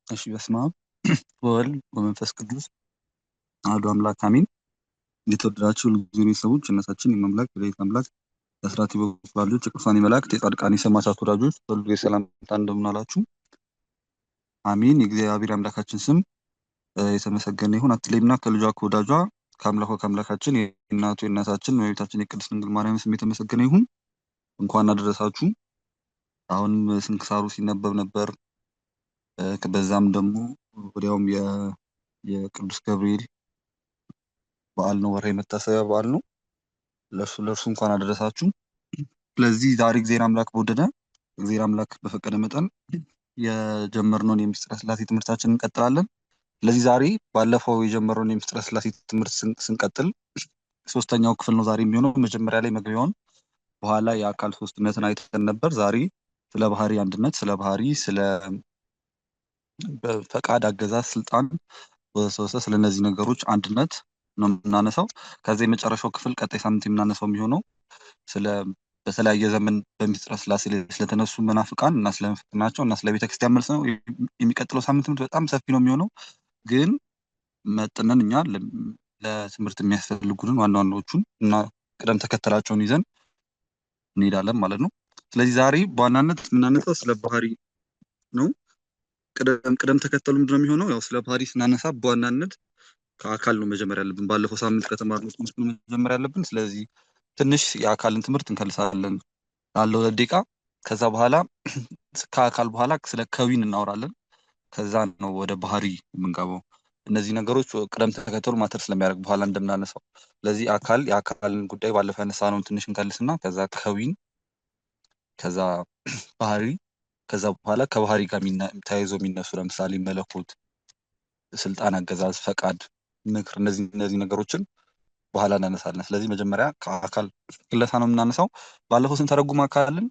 እሺ በስመ አብ ወወልድ ወመንፈስ ቅዱስ አሐዱ አምላክ አሜን። የተወደዳችሁ ልጅ ሰዎች እናታችን የመምላክ የሌሊት አምላክ የአስራት በኩራጆች የቅዱሳን መላእክት የጻድቃን የሰማዕታት ወዳጆች ሁሉ የሰላምታ እንደምን አላችሁ? አሜን። የእግዚአብሔር አምላካችን ስም የተመሰገነ ይሁን። አትለይምና ከልጇ ከወዳጇ ከአምላካችን የእናቱ የእናታችን የቤታችን የቅድስት ድንግል ማርያም ስም የተመሰገነ ይሁን። እንኳን አደረሳችሁ። አሁን ስንክሳሩ ሲነበብ ነበር። በዛም ደግሞ ወዲያውም የቅዱስ ገብርኤል በዓል ነው። ወርሃዊ መታሰቢያ በዓል ነው። ለእርሱ እንኳን አደረሳችሁ። ስለዚህ ዛሬ እግዚአብሔር አምላክ በወደደ እግዚአብሔር አምላክ በፈቀደ መጠን የጀመርነውን የምስጢረ ሥላሴ ትምህርታችንን እንቀጥላለን። ስለዚህ ዛሬ ባለፈው የጀመርነውን የምስጢረ ሥላሴ ትምህርት ስንቀጥል ሶስተኛው ክፍል ነው ዛሬ የሚሆነው። መጀመሪያ ላይ መግቢያውን በኋላ የአካል ሶስትነትን አይተን ነበር። ዛሬ ስለ ባህሪ አንድነት፣ ስለ ባህሪ፣ ስለ ፈቃድ፣ አገዛዝ፣ ስልጣን ወሰወሰ ስለ እነዚህ ነገሮች አንድነት ነው የምናነሳው። ከዛ የመጨረሻው ክፍል ቀጣይ ሳምንት የምናነሳው የሚሆነው ስለ በተለያየ ዘመን በምስጢረ ሥላሴ ላይ ስለተነሱ መናፍቃን እና ስለ ምንፍቅናቸው እና ስለ ቤተክርስቲያን መልስ ነው። የሚቀጥለው ሳምንት ትምህርት በጣም ሰፊ ነው የሚሆነው፣ ግን መጥነን እኛ ለትምህርት የሚያስፈልጉንን ዋና ዋናዎቹን እና ቅደም ተከተላቸውን ይዘን እንሄዳለን ማለት ነው። ስለዚህ ዛሬ በዋናነት የምናነሳው ስለ ባህሪ ነው። ቅደም ተከተሉ ምንድነው የሚሆነው? ያው ስለ ባህሪ ስናነሳ በዋናነት ከአካል ነው መጀመር ያለብን። ባለፈው ሳምንት ከተማርነው ትምህርት ነው መጀመር ያለብን። ስለዚህ ትንሽ የአካልን ትምህርት እንከልሳለን ላለው ደቂቃ። ከዛ በኋላ ከአካል በኋላ ስለ ከዊን እናወራለን። ከዛ ነው ወደ ባህሪ የምንገባው። እነዚህ ነገሮች ቅደም ተከተሉ ማተር ስለሚያደርግ በኋላ እንደምናነሳው። ስለዚህ የአካልን ጉዳይ ባለፈው ያነሳነውን ትንሽ እንከልስና ከዛ ከዊን፣ ከዛ ባህሪ፣ ከዛ በኋላ ከባህሪ ጋር ተያይዞ የሚነሱ ለምሳሌ መለኮት፣ ስልጣን፣ አገዛዝ፣ ፈቃድ፣ ምክር እነዚህ ነገሮችን በኋላ እናነሳለን። ስለዚህ መጀመሪያ ከአካል ክለሳ ነው የምናነሳው። ባለፈው ስንተረጉም አካልን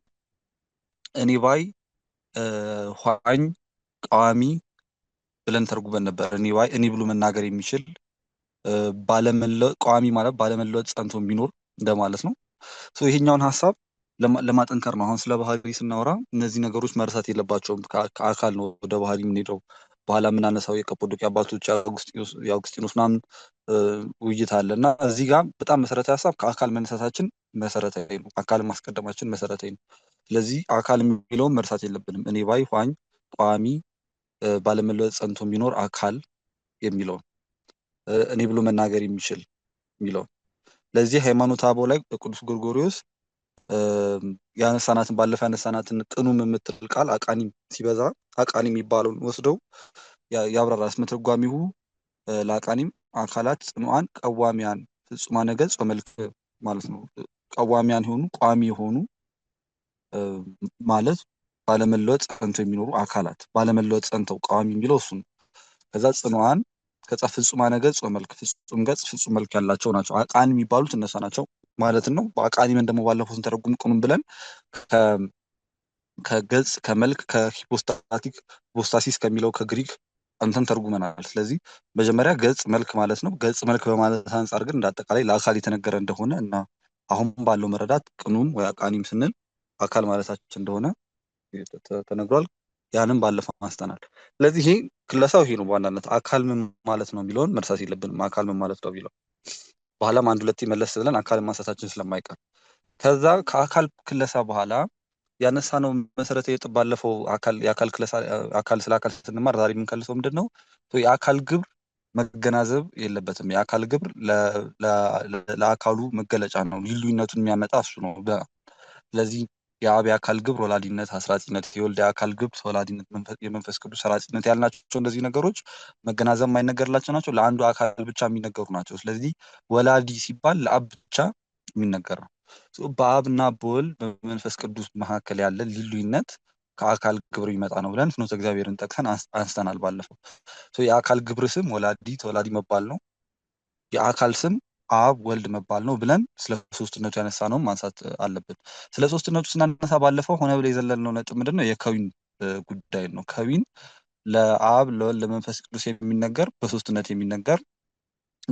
እኔ ባይ፣ ኋኝ፣ ቃዋሚ ብለን ተርጉመን ነበር። እኔ ባይ እኔ ብሎ መናገር የሚችል ቃዋሚ ማለት ባለመለወጥ ጸንቶ የሚኖር እንደማለት ነው። ይሄኛውን ሀሳብ ለማጠንከር ነው። አሁን ስለ ባህሪ ስናወራ እነዚህ ነገሮች መርሳት የለባቸውም። ከአካል ነው ወደ ባህሪ የምንሄደው። በኋላ የምናነሳው የቀጶዶቅያ አባቶች የአውግስጢኖስ ምናምን ውይይት አለ እና እዚህ ጋር በጣም መሰረታዊ ሀሳብ ከአካል መነሳታችን መሰረታዊ ነው። አካልን ማስቀደማችን መሰረታዊ ነው። ስለዚህ አካል የሚለውን መርሳት የለብንም። እኔ ባይ፣ ኋኝ፣ ቋሚ፣ ባለመለወጥ ጸንቶ የሚኖር አካል የሚለውን እኔ ብሎ መናገር የሚችል የሚለውን ለዚህ ሃይማኖተ አበው ላይ በቅዱስ ጎርጎርዮስ ያነሳናትን ባለፈው ያነሳናትን ቅኑም የምትል ቃል አቃኒም ሲበዛ አቃኒ የሚባለውን ወስደው ያብራራ። እስመ ትርጓሜሁ ለአቃኒም አካላት ጽኑዓን ቀዋሚያን ፍጹማነ ገጽ ወመልክ ማለት ነው። ቀዋሚያን የሆኑ ቋሚ የሆኑ ማለት ባለመለወጥ ጸንተው የሚኖሩ አካላት፣ ባለመለወጥ ጸንተው ቋሚ የሚለው እሱ ነው። ከዛ ጽኑዓን ከዛ ፍጹማነ ገጽ ወመልክ ፍጹም ገጽ ፍጹም መልክ ያላቸው ናቸው። አቃኒ የሚባሉት እነሳ ናቸው ማለት ነው። በአቃኒመን ደግሞ ባለፈው ስንተረጉም ቅኑም ብለን ከገጽ ከመልክ ከሂፖስታቲክ ሂፖስታሲስ ከሚለው ከግሪክ አንተን ተርጉመናል። ስለዚህ መጀመሪያ ገጽ መልክ ማለት ነው። ገጽ መልክ በማለት አንጻር ግን እንዳጠቃላይ ለአካል የተነገረ እንደሆነ እና አሁን ባለው መረዳት ቅኑም ወይ አቃኒም ስንል አካል ማለታችን እንደሆነ ተነግሯል። ያንን ባለፈው አንስተናል። ስለዚህ ይሄ ክለሳው ይሄ ነው በዋናነት አካል ምን ማለት ነው የሚለውን መርሳት የለብንም። አካል ምን ማለት ነው የሚለው በኋላም አንድ ሁለት መለስ ብለን አካልን ማንሳታችን ስለማይቀር ከዛ ከአካል ክለሳ በኋላ ያነሳነው መሰረታዊ ባለፈው የአካል ክለሳ ስለ አካል ስንማር ዛሬ የምንከልሰው ምንድን ነው? የአካል ግብር መገናዘብ የለበትም። የአካል ግብር ለአካሉ መገለጫ ነው። ልዩነቱን የሚያመጣ እሱ ነው። ስለዚህ የአብ የአካል ግብር ወላዲነት፣ አስራጺነት፣ የወልድ የአካል ግብር ወላዲነት፣ የመንፈስ ቅዱስ ሰራጺነት ያልናቸው እንደዚህ ነገሮች መገናዘብ የማይነገርላቸው ናቸው። ለአንዱ አካል ብቻ የሚነገሩ ናቸው። ስለዚህ ወላዲ ሲባል ለአብ ብቻ የሚነገር ነው። በአብ እና በወልድ በመንፈስ ቅዱስ መካከል ያለ ልዩነት ከአካል ግብር ይመጣ ነው ብለን ፍኖተ እግዚአብሔርን ጠቅሰን አንስተናል ባለፈው። የአካል ግብር ስም ወላዲ መባል ነው። የአካል ስም አብ ወልድ መባል ነው ብለን ስለ ሶስትነቱ ያነሳነው ማንሳት አለብን። ስለ ሶስትነቱ ስናነሳ ባለፈው ሆነ ብለ የዘለልነው ነጥብ ምንድን ነው? የከዊን ጉዳይ ነው። ከዊን ለአብ ለወልድ ለመንፈስ ቅዱስ የሚነገር በሶስትነት የሚነገር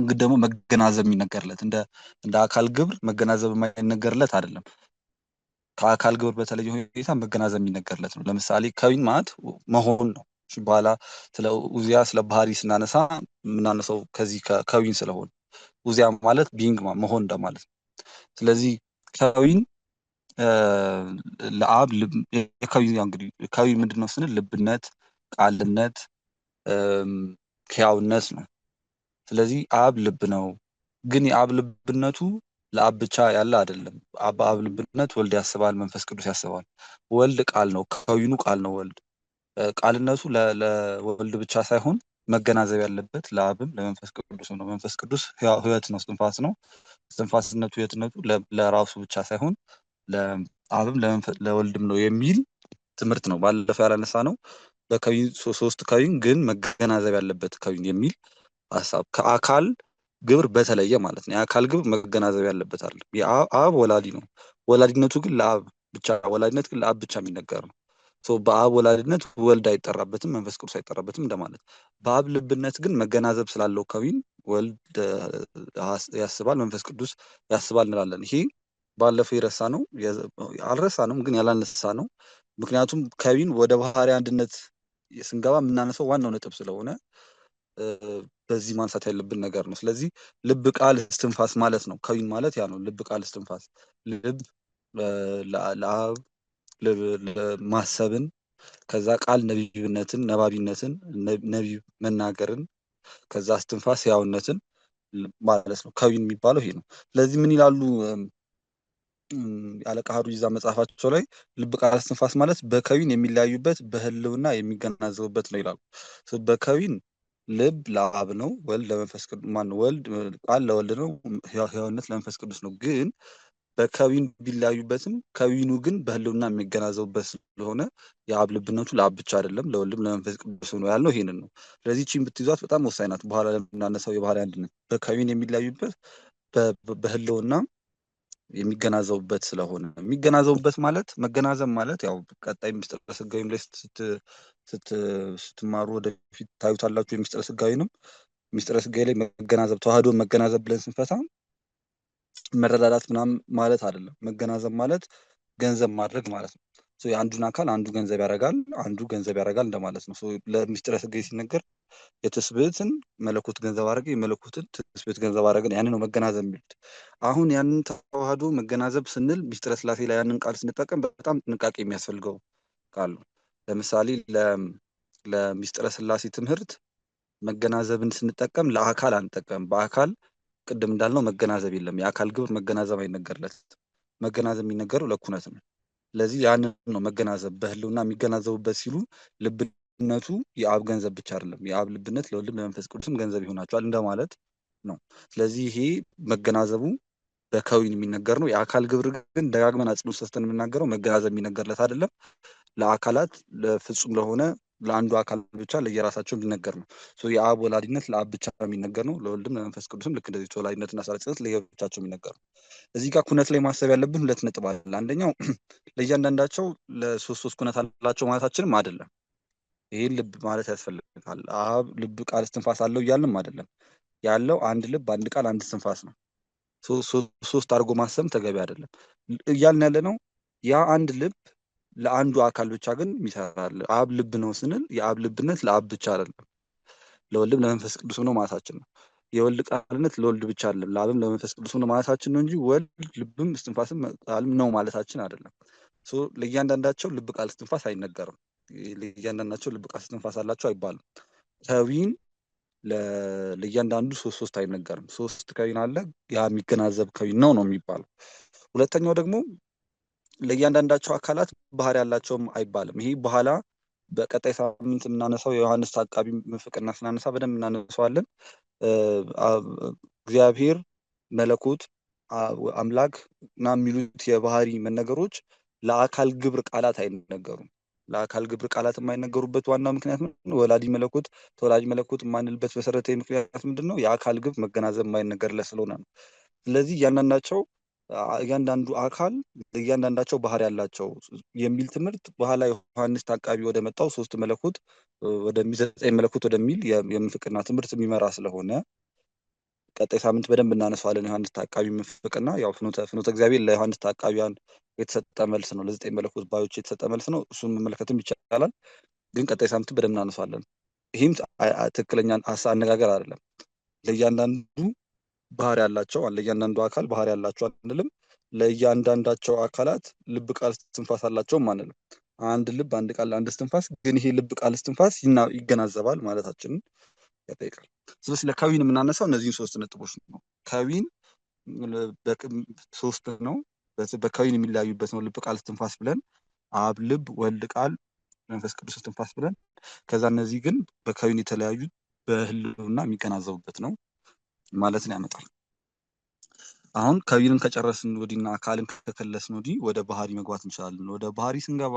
ግን ደግሞ መገናዘብ የሚነገርለት እንደ አካል ግብር መገናዘብ የማይነገርለት አይደለም። ከአካል ግብር በተለየ ሁኔታ መገናዘብ የሚነገርለት ነው። ለምሳሌ ከዊን ማለት መሆን ነው። በኋላ ስለ ኡዚያ ስለ ባህሪ ስናነሳ የምናነሳው ከዚህ ከዊን ስለሆነ ኡዚያ ማለት ቢንግ መሆን እንደማለት ነው። ስለዚህ ከዊን ለአብ የከዊን እንግዲህ ከዊን ምንድን ነው ስንል ልብነት፣ ቃልነት፣ ሕያውነት ነው። ስለዚህ አብ ልብ ነው። ግን የአብ ልብነቱ ለአብ ብቻ ያለ አይደለም። በአብ ልብነት ወልድ ያስባል፣ መንፈስ ቅዱስ ያስባል። ወልድ ቃል ነው፣ ከዊኑ ቃል ነው። ወልድ ቃልነቱ ለወልድ ብቻ ሳይሆን መገናዘብ ያለበት ለአብም ለመንፈስ ቅዱስ ነው። መንፈስ ቅዱስ ሕይወት ነው፣ እስትንፋስ ነው። እስትንፋስነቱ ሕይወትነቱ ለራሱ ብቻ ሳይሆን ለአብም ለወልድም ነው የሚል ትምህርት ነው። ባለፈው ያላነሳ ነው በከዊን ሶስት ከዊን ግን መገናዘብ ያለበት ከዊን የሚል ሀሳብ ከአካል ግብር በተለየ ማለት ነው። የአካል ግብር መገናዘብ ያለበት አለ። አብ ወላዲ ነው። ወላዲነቱ ግን ለአብ ብቻ ወላዲነት ግን ለአብ ብቻ የሚነገር ነው። በአብ ወላዲነት ወልድ አይጠራበትም፣ መንፈስ ቅዱስ አይጠራበትም እንደማለት። በአብ ልብነት ግን መገናዘብ ስላለው ከዊን ወልድ ያስባል፣ መንፈስ ቅዱስ ያስባል እንላለን። ይሄ ባለፈው የረሳ ነው አልረሳንም፣ ግን ያላነሳ ነው። ምክንያቱም ከዊን ወደ ባህሪ አንድነት ስንገባ የምናነሳው ዋናው ነጥብ ስለሆነ በዚህ ማንሳት ያለብን ነገር ነው። ስለዚህ ልብ ቃል እስትንፋስ ማለት ነው። ከዊን ማለት ያ ነው። ልብ ቃል እስትንፋስ። ልብ ለአብ ማሰብን፣ ከዛ ቃል ነቢብነትን፣ ነባቢነትን፣ ነቢብ መናገርን፣ ከዛ እስትንፋስ ሕያውነትን ማለት ነው። ከዊን የሚባለው ይሄ ነው። ስለዚህ ምን ይላሉ አለቃ ሀሩይዛ መጽሐፋቸው ላይ ልብ ቃል እስትንፋስ ማለት በከዊን የሚለያዩበት በህልውና የሚገናዘቡበት ነው ይላሉ። በከዊን ልብ ለአብ ነው፣ ወልድ ለመንፈስ ቅዱስ ማነው፣ ወልድ ቃል ለወልድ ነው፣ ሕያውነት ለመንፈስ ቅዱስ ነው። ግን በከዊን ቢለያዩበትም ከዊኑ ግን በህልውና የሚገናዘቡበት ስለሆነ የአብ ልብነቱ ለአብ ብቻ አይደለም ለወልድም ለመንፈስ ቅዱስ ነው ያልነው ይሄንን ነው። ስለዚህ ቺን ብትይዟት በጣም ወሳኝ ናት። በኋላ ለምናነሳው የባህሪ አንድነት በከዊን የሚለያዩበት በህልውና የሚገናዘቡበት ስለሆነ የሚገናዘቡበት ማለት መገናዘብ ማለት ያው ቀጣይ ምስጢረ ሥጋዌም ላይ ስትማሩ ወደፊት ታዩታላችሁ። የምስጢረ ሥጋዌንም ምስጢረ ሥጋዌ ላይ መገናዘብ ተዋህዶ መገናዘብ ብለን ስንፈታ መረዳዳት ምናምን ማለት አይደለም። መገናዘብ ማለት ገንዘብ ማድረግ ማለት ነው። የአንዱን አካል አንዱ ገንዘብ ያደርጋል፣ አንዱ ገንዘብ ያደርጋል እንደማለት ነው። ለምስጢረ ሥጋዌ ሲነገር የትስብእትን መለኮት ገንዘብ አደረገ፣ የመለኮትን ትስብእት ገንዘብ አደረገ። ያንን ነው መገናዘብ የሚሉት። አሁን ያንን ተዋህዶ መገናዘብ ስንል ምስጢረ ሥላሴ ላይ ያንን ቃል ስንጠቀም በጣም ጥንቃቄ የሚያስፈልገው ቃል ነው። ለምሳሌ ለምስጢረ ሥላሴ ትምህርት መገናዘብን ስንጠቀም ለአካል አንጠቀም። በአካል ቅድም እንዳልነው መገናዘብ የለም። የአካል ግብር መገናዘብ አይነገርለትም። መገናዘብ የሚነገረው ለኩነት ነው። ስለዚህ ያንን ነው መገናዘብ በህልውና የሚገናዘቡበት ሲሉ ልብነቱ የአብ ገንዘብ ብቻ አይደለም። የአብ ልብነት ለወልድም ለመንፈስ ቅዱስም ገንዘብ ይሆናቸዋል እንደማለት ነው። ስለዚህ ይሄ መገናዘቡ በከዊን የሚነገር ነው። የአካል ግብር ግን ደጋግመን አጽንኦት ሰጥተን የምናገረው መገናዘብ የሚነገርለት አይደለም። ለአካላት ለፍጹም ለሆነ ለአንዱ አካል ብቻ ለየራሳቸው የሚነገር ነው። የአብ ወላዲነት ለአብ ብቻ የሚነገር ነው። ለወልድም ለመንፈስ ቅዱስም ልክ እንደዚህ ወላዲነትና ሥላሴነት ለየብቻቸው የሚነገር ነው። እዚህ ጋር ኩነት ላይ ማሰብ ያለብን ሁለት ነጥብ አለ። አንደኛው ለእያንዳንዳቸው ለሶስት ኩነት አላቸው ማለታችንም አይደለም። ይህን ልብ ማለት ያስፈልጋል። አብ ልብ ቃል እስትንፋስ አለው እያልንም አይደለም። ያለው አንድ ልብ፣ አንድ ቃል፣ አንድ እስትንፋስ ነው። ሶስት አድርጎ ማሰብ ተገቢ አይደለም እያልን ያለ ነው። ያ አንድ ልብ ለአንዱ አካል ብቻ ግን ይሰራል። አብ ልብ ነው ስንል የአብ ልብነት ለአብ ብቻ አይደለም፣ ለወልድም ለመንፈስ ቅዱስ ነው ማለታችን ነው። የወልድ ቃልነት ለወልድ ብቻ አይደለም፣ ለአብም ለመንፈስ ቅዱስ ነው ማለታችን ነው እንጂ ወልድ ልብም እስትንፋስም ቃልም ነው ማለታችን አይደለም። ለእያንዳንዳቸው ልብ ቃል እስትንፋስ አይነገርም። ለእያንዳንዳቸው ልብ ቃል እስትንፋስ አላቸው አይባልም። ከዊን ለእያንዳንዱ ሶስት አይነገርም። ሶስት ከዊን አለ፣ ያ የሚገናዘብ ከዊን ነው የሚባለው። ሁለተኛው ደግሞ ለእያንዳንዳቸው አካላት ባህሪ ያላቸውም አይባልም። ይሄ በኋላ በቀጣይ ሳምንት የምናነሳው የዮሐንስ ታቃቢ ምንፍቅና ስናነሳ በደንብ እናነሳዋለን። እግዚአብሔር መለኮት አምላክ እና የሚሉት የባህሪ መነገሮች ለአካል ግብር ቃላት አይነገሩም። ለአካል ግብር ቃላት የማይነገሩበት ዋናው ምክንያት ምንድን ነው? ወላዲ መለኮት ተወላጅ መለኮት የማንልበት መሰረታዊ ምክንያት ምንድን ነው? የአካል ግብር መገናዘብ የማይነገርለት ስለሆነ ነው። ስለዚህ እያንዳንዱ አካል እያንዳንዳቸው ባህሪ ያላቸው የሚል ትምህርት በኋላ ዮሐንስ ታቃቢ ወደ መጣው ሶስት መለኮት ዘጠኝ መለኮት ወደሚል የምንፍቅና ትምህርት የሚመራ ስለሆነ ቀጣይ ሳምንት በደንብ እናነሳዋለን። ዮሐንስ ታቃቢ ምንፍቅና ያው ፍኖተ እግዚአብሔር ለዮሐንስ ታቃቢያን የተሰጠ መልስ ነው። ለዘጠኝ መለኮት ባዮች የተሰጠ መልስ ነው። እሱን መመልከትም ይቻላል። ግን ቀጣይ ሳምንት በደንብ እናነሳለን። ይህም ትክክለኛ አነጋገር አይደለም። ለእያንዳንዱ ባህሪ ያላቸው ለእያንዳንዱ አካል ባህሪ ያላቸው አንልም። ለእያንዳንዳቸው አካላት ልብ፣ ቃል፣ እስትንፋስ አላቸውም አንልም። አንድ ልብ፣ አንድ ቃል፣ አንድ እስትንፋስ። ግን ይሄ ልብ፣ ቃል፣ እስትንፋስ ይገናዘባል ማለታችንን ያጠይቃል። ስለዚህ ለከዊን የምናነሳው እነዚህን 3 ነጥቦች ነው። ከዊን ሶስት ነው። በከዊን የሚለያዩበት ነው። ልብ፣ ቃል፣ እስትንፋስ ብለን አብ፣ ልብ፣ ወልድ፣ ቃል፣ መንፈስ ቅዱስ እስትንፋስ ብለን ከዛ እነዚህ ግን በከዊን የተለያዩት በህልውና የሚገናዘቡበት ነው ማለትን ያመጣል። አሁን ከዊንን ከጨረስን ወዲህና አካልን ከከለስን ወዲህ ወደ ባህሪ መግባት እንችላለን። ወደ ባህሪ ስንገባ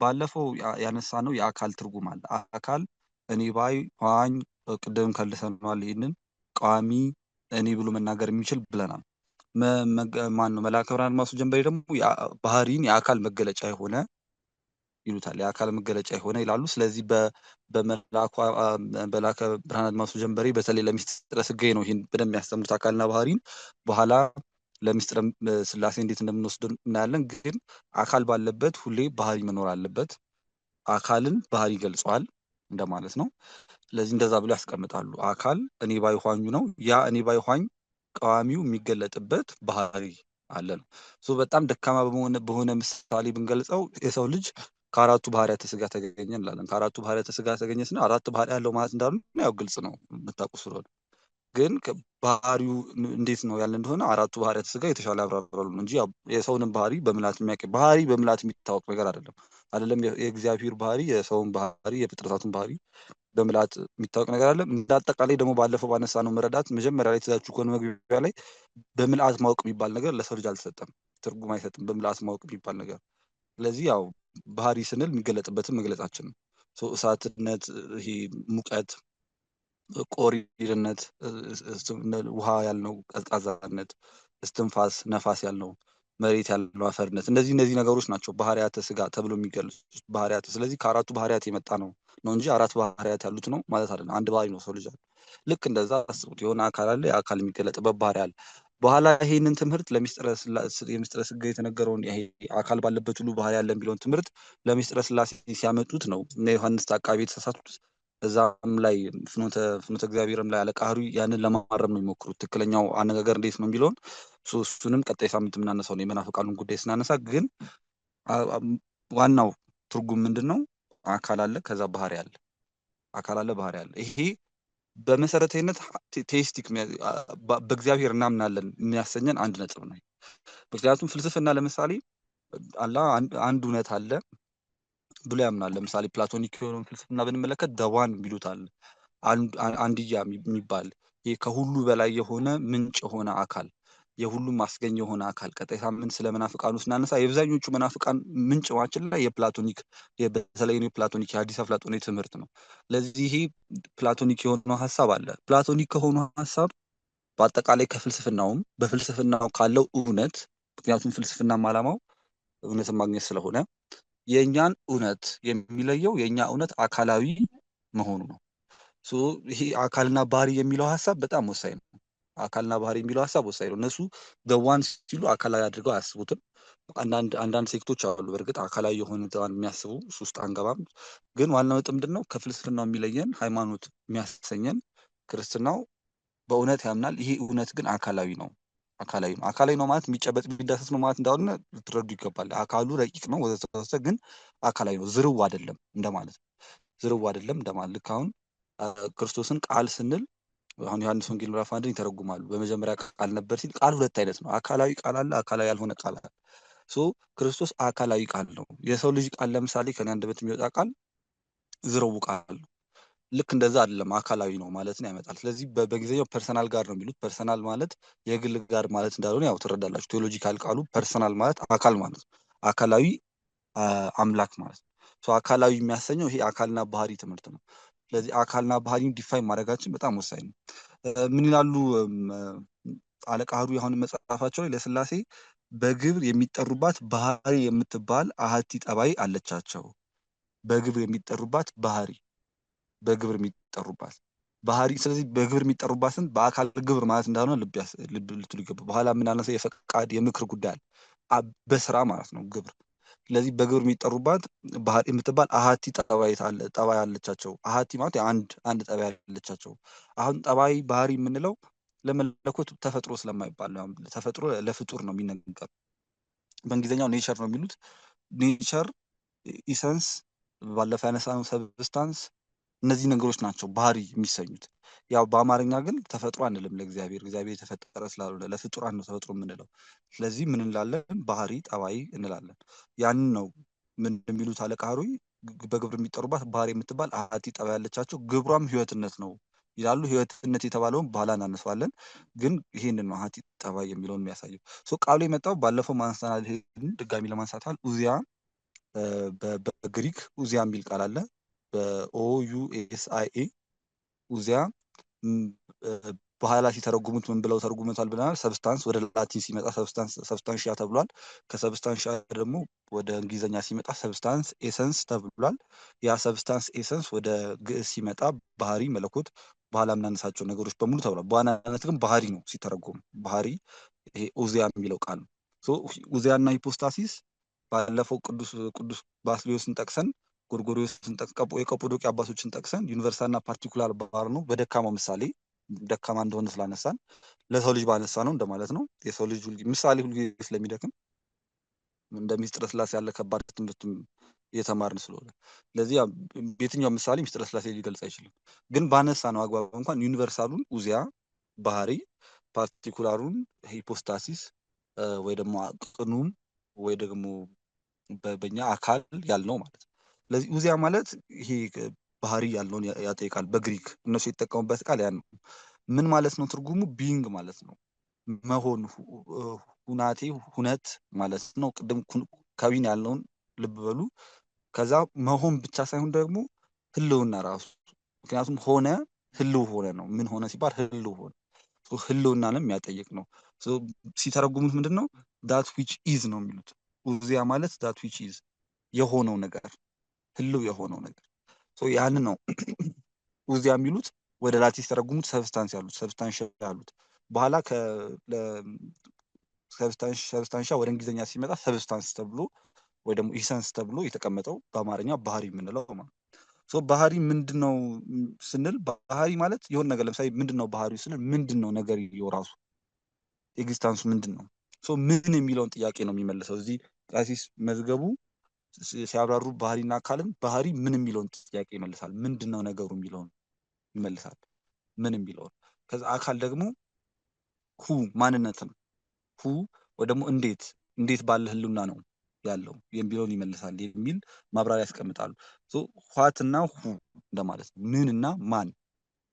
ባለፈው ያነሳ ነው የአካል ትርጉም አለ። አካል እኔ ባይ ዋኝ ቅድም ከልሰነዋል። ይህንን ቋሚ እኔ ብሎ መናገር የሚችል ብለናል። ማን ነው? መልአከ ብርሃን አድማሱ ጀንበሬ ደግሞ ባህሪን የአካል መገለጫ የሆነ ይሉታል። የአካል መገለጫ የሆነ ይላሉ። ስለዚህ በመልአከ ብርሃን አድማሱ ጀንበሬ በተለይ ለሚስጥረ ሥጋዌ ነው ይህን በደንብ የሚያስተምሩት አካልና ባህሪን። በኋላ ለሚስጥረ ሥላሴ እንዴት እንደምንወስድ እናያለን። ግን አካል ባለበት ሁሌ ባህሪ መኖር አለበት። አካልን ባህሪ ገልጿል እንደማለት ነው። ስለዚህ እንደዛ ብሎ ያስቀምጣሉ። አካል እኔ ባይ ኋኙ ነው። ያ እኔ ባይ ኋኝ ቀዋሚው የሚገለጥበት ባህሪ አለ ነው። በጣም ደካማ በሆነ ምሳሌ ብንገልጸው የሰው ልጅ ከአራቱ ባህሪያተ ሥጋ ተገኘ እንላለን። ከአራቱ ባህሪያተ ሥጋ ተገኘ ስንል 4 ባህሪ ያለው ማለት እንዳሉ ያው ግልጽ ነው የምታውቁ ስለሆነ። ግን ባህሪው እንዴት ነው ያለ እንደሆነ 4ቱ ባህሪያተ ሥጋ የተሻለ ያብራራሉ እንጂ የሰውንም ባህሪ በምልአት የሚያውቅ ባህሪ በምልአት የሚታወቅ ነገር አይደለም። የእግዚአብሔር ባህሪ፣ የሰውን ባህሪ፣ የፍጥረታቱን ባህሪ በምልአት የሚታወቅ ነገር አለ። እንዳጠቃላይ ደግሞ ባለፈው ባነሳ ነው መረዳት መጀመሪያ ላይ ትዛችሁ ከሆነ መግቢያ ላይ በምልአት ማወቅ የሚባል ነገር ለሰው ልጅ አልተሰጠም፣ ትርጉም አይሰጥም በምልአት ማወቅ የሚባል ነገር። ስለዚህ ያው ባህሪ ስንል የሚገለጥበትን መግለጻችን ነው። እሳትነት፣ ይሄ ሙቀት፣ ቆሪርነት፣ ውሃ ያልነው ቀዝቃዛነት፣ እስትንፋስ ነፋስ ያልነው፣ መሬት ያልነው አፈርነት፣ እነዚህ ነገሮች ናቸው ባህሪያተ ሥጋ ተብሎ የሚገልጹት ባህሪያት። ስለዚህ ከአራቱ ባህሪያት የመጣ ነው እንጂ 4 ባህሪያት ያሉት ነው ማለት አይደለም። አንድ ባህሪ ነው ሰው ልጅ አለ። ልክ እንደዛ አስቡት። የሆነ አካል አለ፣ የአካል የሚገለጥበት ባህሪ አለ። በኋላ ይሄንን ትምህርት የምስጢረ ሥጋዌ የተነገረውን ይሄ አካል ባለበት ሁሉ ባህሪ ያለ የሚለውን ትምህርት ለምስጢረ ሥላሴ ሲያመጡት ነው እነ ዮሐንስ አቃቤ የተሳሳቱት። እዛም ላይ ፍኖተ እግዚአብሔርም ላይ አለቃ ኅሩይ ያንን ለማረም ነው የሚሞክሩት። ትክክለኛው አነጋገር እንዴት ነው የሚለውን እሱንም ቀጣይ ሳምንት የምናነሳው ነው። የመናፍቃኑን ጉዳይ ስናነሳ ግን ዋናው ትርጉም ምንድን ነው? አካል አለ፣ ከዛ ባህሪ አለ። አካል አለ፣ ባህሪ አለ። ይሄ በመሰረታዊነት ቴስቲክ በእግዚአብሔር እናምናለን የሚያሰኘን አንድ ነጥብ ነው። ምክንያቱም ፍልስፍና ለምሳሌ አንድ እውነት አለ ብሎ ያምናል። ለምሳሌ ፕላቶኒክ የሆነውን ፍልስፍና ብንመለከት ደዋን ቢሉት አለ አንድያ የሚባል ይሄ ከሁሉ በላይ የሆነ ምንጭ የሆነ አካል፣ የሁሉም ማስገኝ የሆነ አካል። ቀጣይ ሳምንት ስለ መናፍቃኑ ስናነሳ የአብዛኞቹ መናፍቃን ምንጭ ማችን ላይ የፕላቶኒክ በተለይ የፕላቶኒክ የሐዲስ አፍላጦን ትምህርት ነው። ለዚህ ይሄ ፕላቶኒክ የሆነው ሀሳብ አለ። ፕላቶኒክ ከሆነ ሀሳብ በአጠቃላይ ከፍልስፍናውም በፍልስፍናው ካለው እውነት፣ ምክንያቱም ፍልስፍናም ዓላማው እውነትን ማግኘት ስለሆነ የእኛን እውነት የሚለየው የእኛ እውነት አካላዊ መሆኑ ነው። ይሄ አካልና ባህሪ የሚለው ሀሳብ በጣም ወሳኝ ነው። አካልና ባህሪ የሚለው ሀሳብ ወሳኝ ነው። እነሱ ደዋን ሲሉ አካላዊ አድርገው አያስቡትም። አንዳንድ ሴክቶች አሉ በእርግጥ አካላዊ የሆነ ደዋን የሚያስቡ፣ እሱ ውስጥ አንገባም። ግን ዋናው ነጥብ ምንድን ነው? ከፍልስፍናው የሚለየን ሃይማኖት የሚያሰኘን ክርስትናው በእውነት ያምናል። ይሄ እውነት ግን አካላዊ ነው። አካላዊ ነው ማለት የሚጨበጥ የሚዳሰስ ነው ማለት እንዳልሆነ ልትረዱ ይገባል። አካሉ ረቂቅ ነው ወዘተ፣ ግን አካላዊ ነው። ዝርው አይደለም እንደማለት ነው። ዝርው አይደለም እንደማለት ልክ አሁን ክርስቶስን ቃል ስንል አሁን ዮሐንስ ወንጌል ምዕራፍ 1 ይተረጉማሉ። በመጀመሪያ ቃል ነበር ሲል ቃል 2 አይነት ነው። አካላዊ ቃል አለ፣ አካላዊ ያልሆነ ቃል አለ። ክርስቶስ አካላዊ ቃል ነው። የሰው ልጅ ቃል ለምሳሌ ከኔ አንደበት የሚወጣ ቃል ዝርው ቃል ነው። ልክ እንደዛ አይደለም፣ አካላዊ ነው ማለትን ያመጣል። ስለዚህ በጊዜው ፐርሰናል ጋር ነው የሚሉት። ፐርሰናል ማለት የግል ጋር ማለት እንዳልሆነ ያው ትረዳላችሁ። ቴዎሎጂካል ቃሉ ፐርሰናል ማለት አካል ማለት ነው። አካላዊ አምላክ ማለት ነው። አካላዊ የሚያሰኘው ይሄ አካልና ባህሪ ትምህርት ነው። ስለዚህ አካልና ባህሪን ዲፋይን ማድረጋችን በጣም ወሳኝ ነው። ምን ይላሉ አለቃ ኅሩይ አሁን መጽሐፋቸው ላይ ለሥላሴ በግብር የሚጠሩባት ባህሪ የምትባል አሐቲ ጠባይ አለቻቸው። በግብር የሚጠሩባት ባህሪ፣ በግብር የሚጠሩባት ባህሪ። ስለዚህ በግብር የሚጠሩባትን በአካል ግብር ማለት እንዳልሆነ ልብ ልትሉ ይገባል። በኋላ የምናነሳው የፈቃድ የምክር ጉዳይ በስራ ማለት ነው ግብር። ስለዚህ በግብር የሚጠሩባት ባህሪ የምትባል አሃቲ ጠባይ አለቻቸው። አሃቲ ማለት አንድ ጠባይ አለቻቸው። አሁን ጠባይ ባህሪ የምንለው ለመለኮት ተፈጥሮ ስለማይባል ነው። ተፈጥሮ ለፍጡር ነው የሚነገር። በእንግሊዝኛው ኔቸር ነው የሚሉት። ኔቸር፣ ኢሰንስ፣ ባለፈው ያነሳነው ሰብስታንስ፣ እነዚህ ነገሮች ናቸው ባህሪ የሚሰኙት። ያው በአማርኛ ግን ተፈጥሮ አንልም ለእግዚአብሔር። እግዚአብሔር የተፈጠረ ስላልሆነ ለፍጡራን ነው ተፈጥሮ የምንለው። ስለዚህ ምን እንላለን? ባህሪ ጠባይ እንላለን። ያንን ነው ምን የሚሉት አለቃ ሆይ በግብር የሚጠሩባት ባህሪ የምትባል አሐቲ ጠባይ ያለቻቸው፣ ግብሯም ህይወትነት ነው ይላሉ። ህይወትነት የተባለውን በኋላ እናነሳዋለን። ግን ይህንን ነው አሐቲ ጠባይ የሚለውን የሚያሳየው። ቃሉ የመጣው ባለፈው ማንሳናል። ድጋሚ ለማንሳት ኡዚያ በግሪክ ኡዚያ የሚል ቃል አለ። በኦዩኤስአይኤ ኡዚያ በኋላ ሲተረጉሙት ምን ብለው ተርጉሙታል ብለናል። ሰብስታንስ ወደ ላቲን ሲመጣ ሰብስታንሺያ ተብሏል። ከሰብስታንሺያ ደግሞ ወደ እንግሊዝኛ ሲመጣ ሰብስታንስ ኤሰንስ ተብሏል። ያ ሰብስታንስ ኤሰንስ ወደ ግዕዝ ሲመጣ ባህሪ፣ መለኮት፣ በኋላ የምናነሳቸው ነገሮች በሙሉ ተብሏል። በዋናነት ግን ባህሪ ነው ሲተረጎም። ባህሪ ይሄ ኡዚያ የሚለው ቃል ነው። ኡዚያ እና ሂፖስታሲስ ባለፈው ቅዱስ ባስልዮስን ጠቅሰን ጎርጎርዮስን የቀጶዶቅያ አባቶችን ጠቅሰን ዩኒቨርሳልና ፓርቲኩላር ባህር ነው በደካማው ምሳሌ ደካማ እንደሆነ ስላነሳን ለሰው ልጅ ባነሳ ነው እንደማለት ነው። የሰው ልጅ ምሳሌ ሁልጊዜ ስለሚደክም እንደ ሚስጥረ ስላሴ ያለ ከባድ ትምህርትም እየተማርን ስለሆነ ስለዚህ የትኛው ምሳሌ ሚስጥረ ስላሴ ሊገልጽ አይችልም። ግን ባነሳ ነው አግባብ እንኳን ዩኒቨርሳሉን ኡዚያ ባህሪ፣ ፓርቲኩላሩን ሂፖስታሲስ ወይ ደግሞ ቅኑም ወይ ደግሞ በእኛ አካል ያልነው ማለት ነው። ስለዚህ ኡዚያ ማለት ይሄ ባህሪ ያለውን ያጠይቃል። በግሪክ እነሱ የተጠቀሙበት ቃል ያን ነው። ምን ማለት ነው? ትርጉሙ ቢንግ ማለት ነው። መሆን፣ ሁናቴ፣ ሁነት ማለት ነው። ቅድም ካቢን ያለውን ልብ በሉ። ከዛ መሆን ብቻ ሳይሆን ደግሞ ህልውና ራሱ። ምክንያቱም ሆነ ህልው ሆነ ነው። ምን ሆነ ሲባል ህልው ሆነ። ህልውናንም የሚያጠይቅ ነው። ሲተረጉሙት ምንድን ነው? ዳት ዊች ኢዝ ነው የሚሉት። ኡዚያ ማለት ዳት ዊች ኢዝ የሆነው ነገር፣ ህልው የሆነው ነገር ያን ነው ኡዚያ የሚሉት። ወደ ላቲን ተረጉሙት ሰብስታንስ ያሉት፣ ሰብስታንሻ ያሉት። በኋላ ሰብስታንሻ ወደ እንግሊዝኛ ሲመጣ ሰብስታንስ ተብሎ ወይ ደግሞ ኢሰንስ ተብሎ የተቀመጠው በአማርኛ ባህሪ የምንለው ማለት ነው። ባህሪ ምንድነው ስንል፣ ባህሪ ማለት የሆነ ነገር ለምሳሌ ምንድነው ባህሪው ስንል ምንድነው ነገር ራሱ ኤግዚስታንሱ ምንድነው? ምን የሚለውን ጥያቄ ነው የሚመልሰው። እዚህ ቀሲስ መዝገቡ ሲያብራሩ ባህሪና አካልን ባህሪ ምን የሚለውን ጥያቄ ይመልሳል። ምንድነው ነገሩ የሚለውን ይመልሳል። ምን የሚለውን ከዛ አካል ደግሞ ማንነትን ወይ ደግሞ እንዴት ባለ ህልውና ነው ያለው የሚለውን ይመልሳል የሚል ማብራሪያ ያስቀምጣሉ። ኋትና እንደማለት ነው። ምንና ማን፣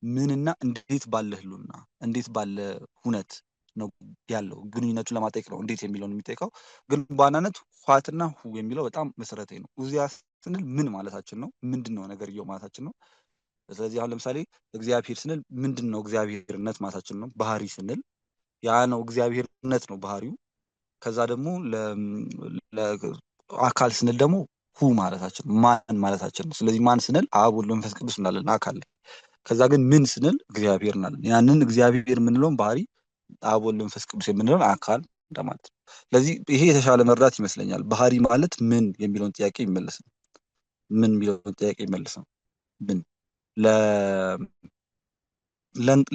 ምንና እንዴት ባለ ህልውና፣ እንዴት ባለ ሁነት ነው ያለው። ግንኙነቱን ለማጠየቅ ነው እንዴት የሚለውን የሚጠይቀው። ግን በዋናነት ኋትና የሚለው በጣም መሰረታዊ ነው። ኡዚያ ስንል ምን ማለታችን ነው? ምንድነው ነገርየው ማለታችን ነው። ስለዚህ አሁን ለምሳሌ እግዚአብሔር ስንል ምንድነው እግዚአብሔርነት ማለታችን ነው። ባህሪ ስንል ያ ነው እግዚአብሔርነት ነው ባህሪው። ከዛ ደግሞ አካል ስንል ደግሞ ማለታችን ማን ማለታችን ነው። ስለዚህ ማን ስንል አብ ወልድ መንፈስ ቅዱስ እንላለን አካል ላይ። ከዛ ግን ምን ስንል እግዚአብሔር እንላለን። ያንን እግዚአብሔር የምንለውን ባህሪ፣ አብ ወልድ መንፈስ ቅዱስ የምንለውን አካል እንደማለት ነው። ስለዚህ ይሄ የተሻለ መረዳት ይመስለኛል። ባህሪ ማለት ምን የሚለውን ጥያቄ ይመለስ ነው። ምን የሚለውን ጥያቄ ይመለስ ነው። ምን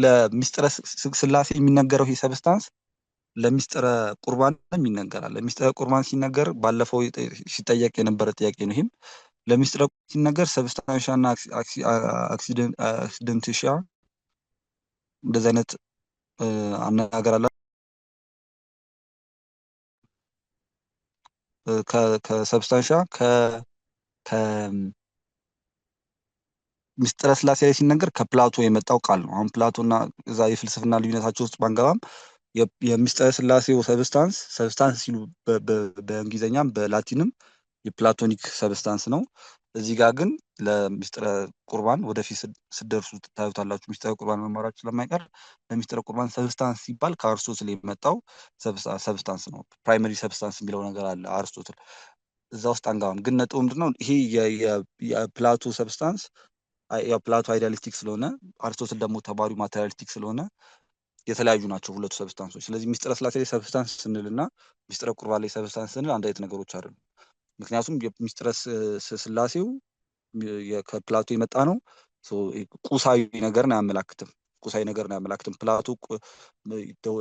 ለሚስጥረ ስላሴ የሚነገረው ይሄ ሰብስታንስ ለሚስጥረ ቁርባንም ይነገራል። ለሚስጥረ ቁርባን ሲነገር ባለፈው ሲጠየቅ የነበረ ጥያቄ ነው። ይህም ለሚስጥረ ሲነገር ሰብስታንሻ እና አክሲደንትሻ እንደዚህ አይነት አነጋገር አለ። ከሰብስታንሻ ሚስጥረ ስላሴ ላይ ሲነገር ከፕላቶ የመጣው ቃል ነው። አሁን ፕላቶና እዛ የፍልስፍና ልዩነታቸው ውስጥ ባንገባም የሚስጥረ ስላሴው ሰብስታንስ ሲሉ በእንግሊዝኛም በላቲንም የፕላቶኒክ ሰብስታንስ ነው። እዚህ ጋር ግን ለሚስጥረ ቁርባን ወደፊት ስደርሱ ታዩታላችሁ። ሚስጥረ ቁርባን መማራችሁ ስለማይቀር ለሚስጥረ ቁርባን ሰብስታንስ ሲባል ከአርስቶትል የመጣው ሰብስታንስ ነው። ፕራይመሪ ሰብስታንስ የሚለው ነገር አለ አርስቶትል። እዛ ውስጥ አንገባም። ግን ነጥቡ ምንድነው? ይሄ የፕላቶ ሰብስታንስ ፕላቶ አይዲያሊስቲክ ስለሆነ አርስቶትል ደግሞ ተማሪው ማቴሪያሊስቲክ ስለሆነ የተለያዩ ናቸው ሁለቱ ሰብስታንሶች። ስለዚህ ሚስጥረ ስላሴ ላይ ሰብስታንስ ስንል እና ሚስጥረ ቁርባን ላይ ሰብስታንስ ስንል አንድ አይነት ነገሮች አይደሉም። ምክንያቱም የሚስጥረ ስላሴው ከፕላቶ የመጣ ነው። ቁሳዊ ነገርን አያመላክትም። ቁሳዊ ነገርን አያመላክትም። ፕላቶ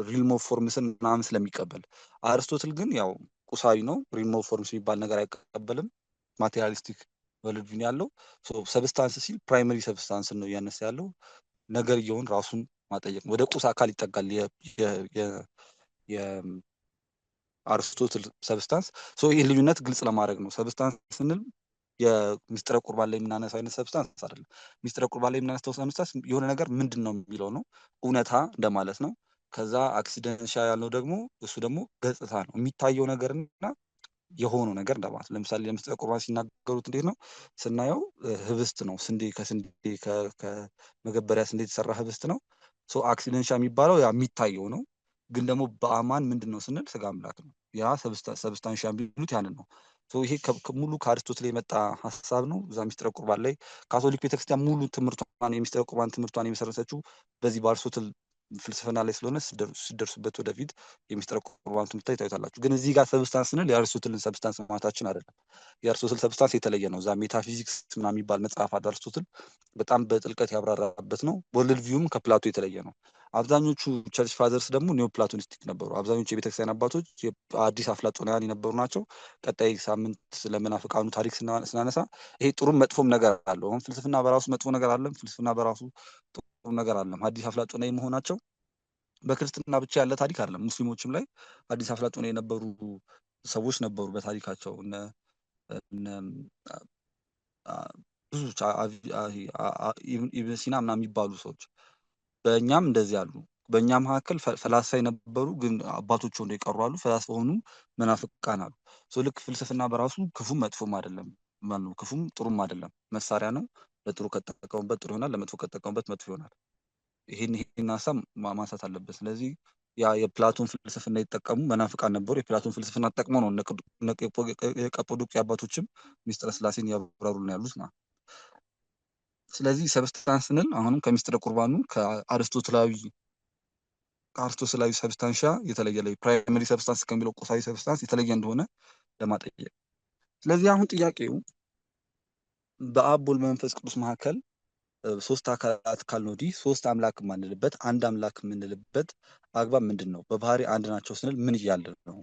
ሪልም ኦፍ ፎርምስን ምናምን ስለሚቀበል፣ አርስቶትል ግን ያው ቁሳዊ ነው። ሪልም ኦፍ ፎርምስ የሚባል ነገር አይቀበልም። ማቴሪያሊስቲክ ወርልድ ቪው ያለው። ሰብስታንስ ሲል ፕራይመሪ ሰብስታንስ ነው እያነሳ ያለው። ነገርየውን ራሱን ማጠየቅ ወደ ቁስ አካል ይጠጋል። የአርስቶትል ሰብስታንስ ይህ ልዩነት ግልጽ ለማድረግ ነው። ሰብስታንስ ስንል የሚስጥረ ቁርባን ላይ የምናነሳው አይነት ሰብስታንስ አይደለም። ሚስጥረ ቁርባን ላይ የምናነሳው ሰብስታንስ የሆነ ነገር ምንድን ነው የሚለው ነው፣ እውነታ እንደማለት ነው። ከዛ አክሲደንሻ ያለው ደግሞ እሱ ደግሞ ገጽታ ነው፣ የሚታየው ነገርና የሆነው ነገር እንደማለት። ለምሳሌ ለሚስጥረ ቁርባን ሲናገሩት እንዴት ነው ስናየው፣ ህብስት ነው፣ ስንዴ ከስንዴ ከመገበሪያ ስንዴ የተሰራ ህብስት ነው። አክሲደንሻ የሚባለው ያ የሚታየው ነው። ግን ደግሞ በአማን ምንድን ነው ስንል ስጋ አምላክ ነው። ያ ሰብስታንሻ የሚሉት ያንን ነው። ይሄ ሙሉ ከአርስቶትል የመጣ ሀሳብ ነው። እዛ ሚስጥረ ቁርባን ላይ ካቶሊክ ቤተክርስቲያን ሙሉ ትምህርቷን የሚስጥረ ቁርባን ትምህርቷን የመሰረተችው በዚህ በአርስቶትል ፍልስፍና ላይ ስለሆነ ሲደርሱበት ወደፊት የሚስጥረ ቁርባን ትምህርት ታዩታላችሁ። ግን እዚህ ጋር ሰብስታንስ ስንል የአርስቶትልን ሰብስታንስ ማለታችን አይደለም። የአርስቶትል ሰብስታንስ የተለየ ነው። እዛ ሜታፊዚክስ ምናምን የሚባል መጽሐፍ አለ አርስቶትል በጣም በጥልቀት ያብራራበት ነው። ወርልድ ቪውም ከፕላቶ የተለየ ነው። አብዛኞቹ ቸርች ፋዘርስ ደግሞ ኒዮ ፕላቶኒስቲክ ነበሩ። አብዛኞቹ የቤተክርስቲያን አባቶች አዲስ አፍላጦናውያን የነበሩ ናቸው። ቀጣይ ሳምንት ስለመናፍቃኑ ታሪክ ስናነሳ ይሄ ጥሩም መጥፎም ነገር አለው። አሁን ፍልስፍና በራሱ መጥፎ ነገር አለም፣ ፍልስፍና በራሱ ጥሩ ነገር አለም። አዲስ አፍላጦናዊ መሆናቸው በክርስትና ብቻ ያለ ታሪክ አይደለም። ሙስሊሞችም ላይ አዲስ አፍላጦናዊ የነበሩ ሰዎች ነበሩ በታሪካቸው። ብዙ ኢብን ሲና ምናምን የሚባሉ ሰዎች በእኛም እንደዚህ አሉ። በእኛ መካከል ፈላስፋ የነበሩ ግን አባቶች ሆነው የቀሩ አሉ። ፈላስፋ ሆኑ መናፍቃን አሉ። ልክ ፍልስፍና በራሱ ክፉም መጥፎም አይደለም ማለት ነው። ክፉም ጥሩም አይደለም፣ መሳሪያ ነው። ለጥሩ ከተጠቀሙበት ጥሩ ይሆናል፣ ለመጥፎ ከተጠቀሙበት መጥፎ ይሆናል። ይህን ሀሳብ ማንሳት አለበት። ስለዚህ ያ የፕላቶን ፍልስፍና የተጠቀሙ መናፍቃን ነበሩ። የፕላቶን ፍልስፍና ተጠቅመው ነው የቀጶዶቅያ አባቶችም ሚስጥረ ስላሴን ያብራሩልን ያሉት ማለት። ስለዚህ ሰብስታንስ ስንል አሁንም ከሚስጥረ ቁርባኑ ከአርስቶትላዊ ሰብስታንሻ የተለየ ላይ ፕራይመሪ ሰብስታንስ ከሚለው ቁሳዊ ሰብስታንስ የተለየ እንደሆነ ለማጠየቅ። ስለዚህ አሁን ጥያቄው በአብ ወልድ መንፈስ ቅዱስ መካከል ሶስት አካላት ካልነው ወዲህ ሶስት አምላክ የማንልበት አንድ አምላክ የምንልበት አግባብ ምንድን ነው? በባህሪ አንድ ናቸው ስንል ምን እያለ ነው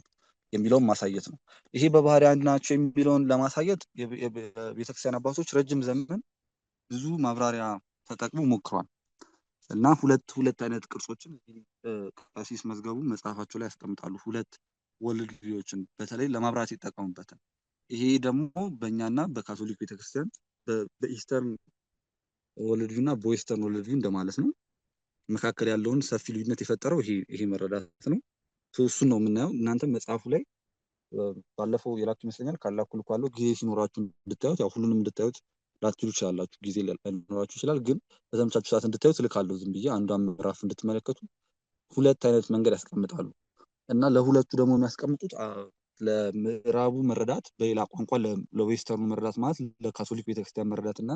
የሚለውን ማሳየት ነው። ይሄ በባህሪ አንድ ናቸው የሚለውን ለማሳየት የቤተክርስቲያን አባቶች ረጅም ዘመን ብዙ ማብራሪያ ተጠቅመው ሞክሯል እና ሁለት አይነት ቅርጾችን ቀሲስ መዝገቡ መጽሐፋቸው ላይ ያስቀምጣሉ። ሁለት ወርልድ ቪዎችን በተለይ ለማብራት ይጠቀሙበታል። ይሄ ደግሞ በእኛና በካቶሊክ ቤተክርስቲያን በኢስተርን ወርልድ ቪው እና በዌስተርን ወርልድ ቪው እንደማለት ነው መካከል ያለውን ሰፊ ልዩነት የፈጠረው ይሄ መረዳት ነው። እሱን ነው የምናየው። እናንተም መጽሐፉ ላይ ባለፈው የላኩ ይመስለኛል፣ ካላኩ ልኳለሁ። ጊዜ ሲኖራችሁ እንድታዩት፣ ያው ሁሉንም እንድታዩት ላትችሉ ይችላላችሁ፣ ጊዜ ሊኖራችሁ ይችላል። ግን በተመቻችሁ ሰዓት እንድታዩት ልካለሁ። ዝም ብዬ አንዷን ምዕራፍ እንድትመለከቱ ሁለት አይነት መንገድ ያስቀምጣሉ እና ለሁለቱ ደግሞ የሚያስቀምጡት ለምዕራቡ መረዳት በሌላ ቋንቋ ለዌስተርኑ መረዳት ማለት ለካቶሊክ ቤተክርስቲያን መረዳት እና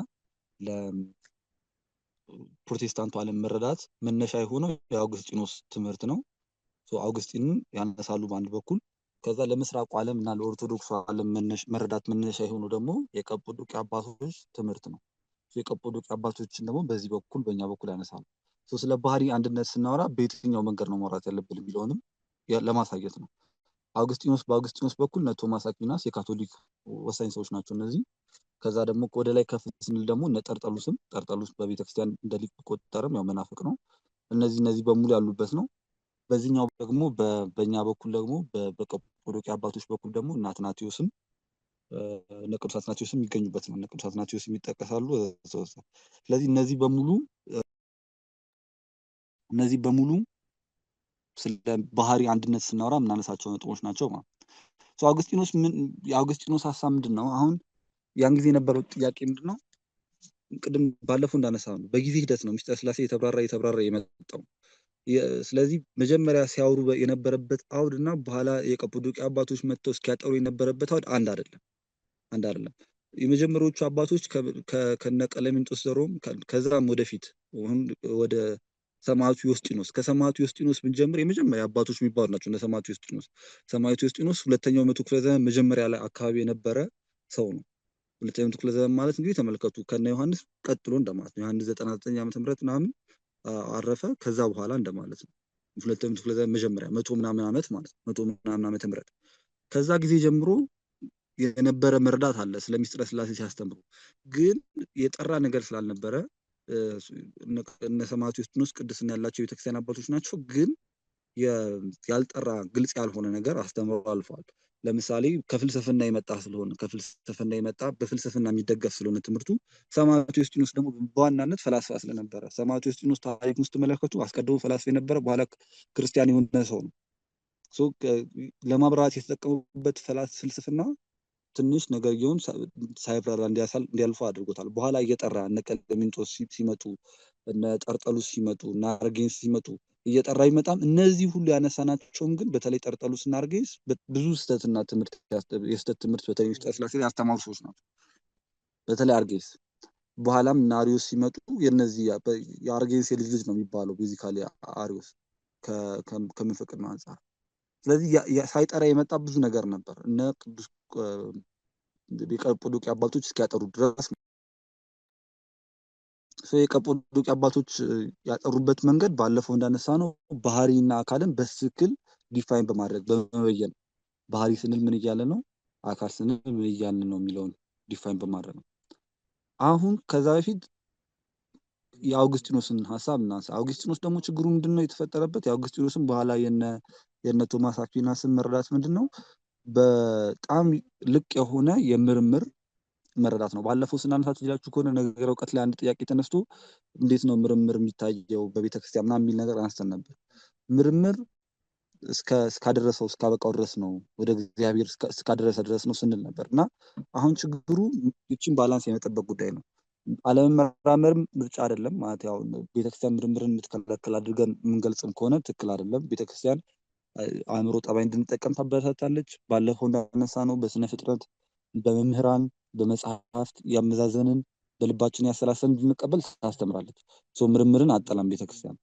ለፕሮቴስታንቱ ዓለም መረዳት መነሻ የሆነው የአውግስጢኖስ ትምህርት ነው። አውግስጢንን ያነሳሉ በአንድ በኩል። ከዛ ለምስራቁ ዓለም እና ለኦርቶዶክሱ ዓለም መረዳት መነሻ የሆነው ደግሞ የቀጶዶቅያ አባቶች ትምህርት ነው። የቀጶዶቅያ አባቶችን ደግሞ በዚህ በኩል በእኛ በኩል ያነሳሉ። ስለ ባህሪ አንድነት ስናወራ በየትኛው መንገድ ነው ማውራት ያለብን የሚለውንም ለማሳየት ነው። በአውግስጢኖስ በኩል እነ ቶማስ አኩናስ የካቶሊክ ወሳኝ ሰዎች ናቸው እነዚህ። ከዛ ደግሞ ወደ ላይ ከፍ ስንል ደግሞ እነ ጠርጠሉስ በቤተክርስቲያን እንደ ሊቅ ቢቆጠርም ያው መናፍቅ ነው። እነዚህ በሙሉ ያሉበት ነው። በዚህኛው ደግሞ በእኛ በኩል ደግሞ በቀጶዶቅያ አባቶች በኩል ደግሞ እነ አትናቴዎስም እነ ቅዱስ አትናቴዎስም የሚገኙበት ነው። እነ ቅዱስ አትናቴዎስም ይጠቀሳሉ። ስለዚህ እነዚህ በሙሉ ስለ ባህሪ አንድነት ስናወራ የምናነሳቸው ነጥቦች ናቸው ማለት ነው። የአውግስጢኖስ ሀሳብ ምንድን ነው? አሁን ያን ጊዜ የነበረው ጥያቄ ምንድን ነው? ቅድም ባለፈው እንዳነሳ ነው፣ በጊዜ ሂደት ነው ሚስጥረ ስላሴ የተብራራ የመጣው። ስለዚህ መጀመሪያ ሲያወሩ የነበረበት አውድ እና በኋላ የቀጶዶቅያ አባቶች መጥተው እስኪያጠሩ የነበረበት አውድ አንድ አይደለም። የመጀመሪያዎቹ አባቶች ከነ ቀለሚንጦስ ዘሮም ከዛም ወደፊት ወደ ሰማዕቱ ዮስጢኖስ። ከሰማዕቱ ዮስጢኖስ ብንጀምር የመጀመሪያ አባቶች የሚባሉ ናቸው እነ ሰማዕቱ ዮስጢኖስ። ሰማዕቱ ዮስጢኖስ ሁለተኛው መቶ ክፍለ ዘመን መጀመሪያ ላይ አካባቢ የነበረ ሰው ነው። ሁለተኛው መቶ ክፍለ ዘመን ማለት እንግዲህ ተመልከቱ ከነ ዮሐንስ ቀጥሎ እንደማለት ነው። ዮሐንስ 99 ዓመተ ምህረት ምናምን አረፈ። ከዛ በኋላ እንደማለት ነው። ሁለተኛው መቶ ክፍለ ዘመን መጀመሪያ መቶ ምናምን ዓመት ማለት ነው። መቶ ምናምን ዓመተ ምህረት ከዛ ጊዜ ጀምሮ የነበረ መረዳት አለ ስለ ሚስጥረ ስላሴ ሲያስተምሩ። ግን የጠራ ነገር ስላልነበረ እነ ሰማዕቱ ዮስጢኖስ ቅድስና ያላቸው የቤተክርስቲያን አባቶች ናቸው። ግን ያልጠራ ግልጽ ያልሆነ ነገር አስተምረው አልፈዋል። ለምሳሌ ከፍልስፍና የመጣ ስለሆነ ከፍልስፍና የመጣ በፍልስፍና የሚደገፍ ስለሆነ ትምህርቱ። ሰማዕቱ ዮስጢኖስ ደግሞ በዋናነት ፈላስፋ ስለነበረ ሰማዕቱ ዮስጢኖስ ታሪክ ውስጥ ተመለከቱ። አስቀድሞ ፈላስፋ የነበረ በኋላ ክርስቲያን የሆነ ሰው ነው። ለማብራራት የተጠቀሙበት ፍልስፍና ትንሽ ነገርየውን ሳይብራራ እንዲያልፈው አድርጎታል። በኋላ እየጠራ እነ ቀለሚንጦስ ሲመጡ እነ ጠርጠሉስ ሲመጡ እነ አርጌንስ ሲመጡ እየጠራ ይመጣም። እነዚህ ሁሉ ያነሳናቸውም ግን በተለይ ጠርጠሉስ እና አርጌንስ ብዙ ስህተትና ትምህርት የስህተት ትምህርት በተለይ ሚስጥረ ስላሴ ያስተማሩ ሰዎች ናቸው። በተለይ አርጌንስ በኋላም እነ አሪዮስ ሲመጡ የነዚህ የአርጌንስ የልጅ ልጅ ነው የሚባለው ቤዚካሊ አሪዮስ ከምንፍቅና አንጻር። ስለዚህ ሳይጠራ የመጣ ብዙ ነገር ነበር እነ ቅዱስ የቀጶዶቅያ አባቶች እስኪያጠሩ ድረስ። የቀጶዶቅያ አባቶች ያጠሩበት መንገድ ባለፈው እንዳነሳ ነው ባህሪና አካልን በትክክል ዲፋይን በማድረግ በመበየን። ባህሪ ስንል ምን እያለ ነው፣ አካል ስንል ምን እያለ ነው የሚለውን ዲፋይን በማድረግ ነው። አሁን ከዛ በፊት የአውግስጢኖስን ሀሳብ እናንሳ። አውግስጢኖስ ደግሞ ችግሩ ምንድነው የተፈጠረበት? የአውግስጢኖስን በኋላ የነ ቶማስ አኩናስን መረዳት ምንድነው በጣም ልቅ የሆነ የምርምር መረዳት ነው። ባለፈው ስናነሳት ይላችሁ ከሆነ ነገር እውቀት ላይ አንድ ጥያቄ ተነስቶ እንዴት ነው ምርምር የሚታየው በቤተክርስቲያን ምናምን የሚል ነገር አንስተን ነበር። ምርምር እስካደረሰው እስካበቃው ድረስ ነው፣ ወደ እግዚአብሔር እስካደረሰ ድረስ ነው ስንል ነበር። እና አሁን ችግሩ ይችን ባላንስ የመጠበቅ ጉዳይ ነው። አለመመራመርም ምርጫ አይደለም ማለት ያው ቤተክርስቲያን ምርምርን የምትከለክል አድርገን የምንገልጽም ከሆነ ትክክል አይደለም። ቤተክርስቲያን አእምሮ ጠባይ እንድንጠቀም ታበረታታለች። ባለፈው እንዳነሳ ነው በስነ ፍጥረት በመምህራን በመጽሐፍት ያመዛዘንን በልባችን ያሰላሰልን እንድንቀበል ታስተምራለች። ምርምርን አጠላም ቤተክርስቲያን።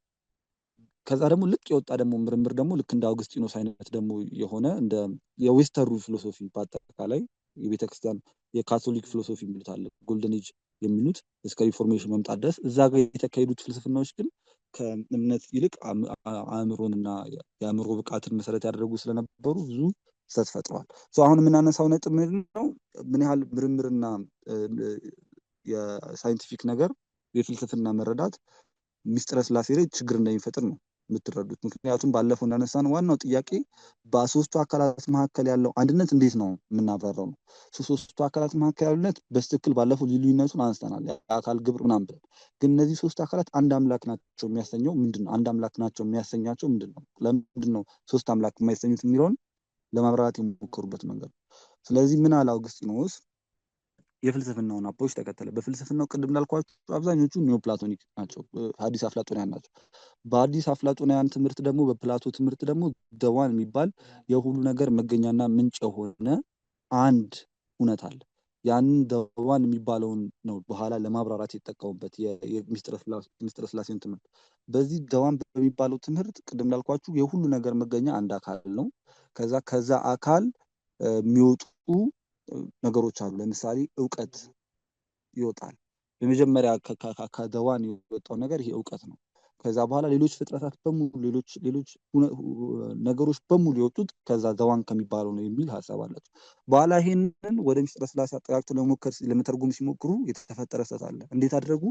ከዛ ደግሞ ልክ የወጣ ደግሞ ምርምር ደግሞ ልክ እንደ አውግስጢኖስ አይነት ደግሞ የሆነ እንደ የዌስተሩ ፊሎሶፊ በአጠቃላይ የቤተክርስቲያን የካቶሊክ ፊሎሶፊ የሚሉት አለ፣ ጎልደን ኤጅ የሚሉት እስከ ሪፎርሜሽን መምጣት ድረስ እዛ ጋር የተካሄዱት ፍልስፍናዎች ግን ከእምነት ይልቅ አእምሮንና የአእምሮ ብቃትን መሰረት ያደረጉ ስለነበሩ ብዙ ስህተት ፈጥረዋል። አሁን የምናነሳው ነጥብ ምንድን ነው? ምን ያህል ምርምርና የሳይንቲፊክ ነገር የፍልስፍና መረዳት ሚስጥረ ስላሴ ላይ ችግር እንደሚፈጥር ነው የምትረዱት። ምክንያቱም ባለፈው እንዳነሳን ዋናው ጥያቄ በሶስቱ አካላት መካከል ያለው አንድነት እንዴት ነው የምናብራራው ነው። ሶስቱ አካላት መካከል ያሉነት በስትክክል ባለፈው ልዩነቱን አንስተናል፣ የአካል ግብር ምናምን ብለን። ግን እነዚህ ሶስት አካላት አንድ አምላክ ናቸው የሚያሰኘው ምንድን ነው? አንድ አምላክ ናቸው የሚያሰኛቸው ምንድን ነው? ለምንድን ነው ሶስት አምላክ የማይሰኙት የሚለውን ለማብራራት የሞከሩበት መንገድ። ስለዚህ ምን አለ አውግስጢኖስ የፍልስፍናውን አፕሮች ተከተለ። በፍልስፍናው ቅድም እንዳልኳቸው አብዛኞቹ ኒዮፕላቶኒክ ናቸው፣ ሐዲስ አፍላጦንያን ናቸው። በሐዲስ አፍላጦንያን ትምህርት ደግሞ በፕላቶ ትምህርት ደግሞ ደዋን የሚባል የሁሉ ነገር መገኛና ምንጭ የሆነ አንድ እውነት አለ። ያንን ደዋን የሚባለውን ነው በኋላ ለማብራራት የተጠቀሙበት የሚስጥረ ስላሴን ትምህርት። በዚህ ደዋን በሚባለው ትምህርት ቅድም እንዳልኳችሁ የሁሉ ነገር መገኛ አንድ አካል ነው። ከዛ አካል የሚወጡ ነገሮች አሉ። ለምሳሌ እውቀት ይወጣል። በመጀመሪያ ከደዋን የወጣው ነገር ይሄ እውቀት ነው። ከዛ በኋላ ሌሎች ፍጥረታት በሙሉ ሌሎች ነገሮች በሙሉ የወጡት ከዛ ደዋን ከሚባለው ነው የሚል ሀሳብ አላቸው። በኋላ ይሄንን ወደ ሚስጥረ ስላሴ አጠጋግተው ለመተርጎም ሲሞክሩ የተፈጠረ ስህተት አለ። እንዴት አደረጉ?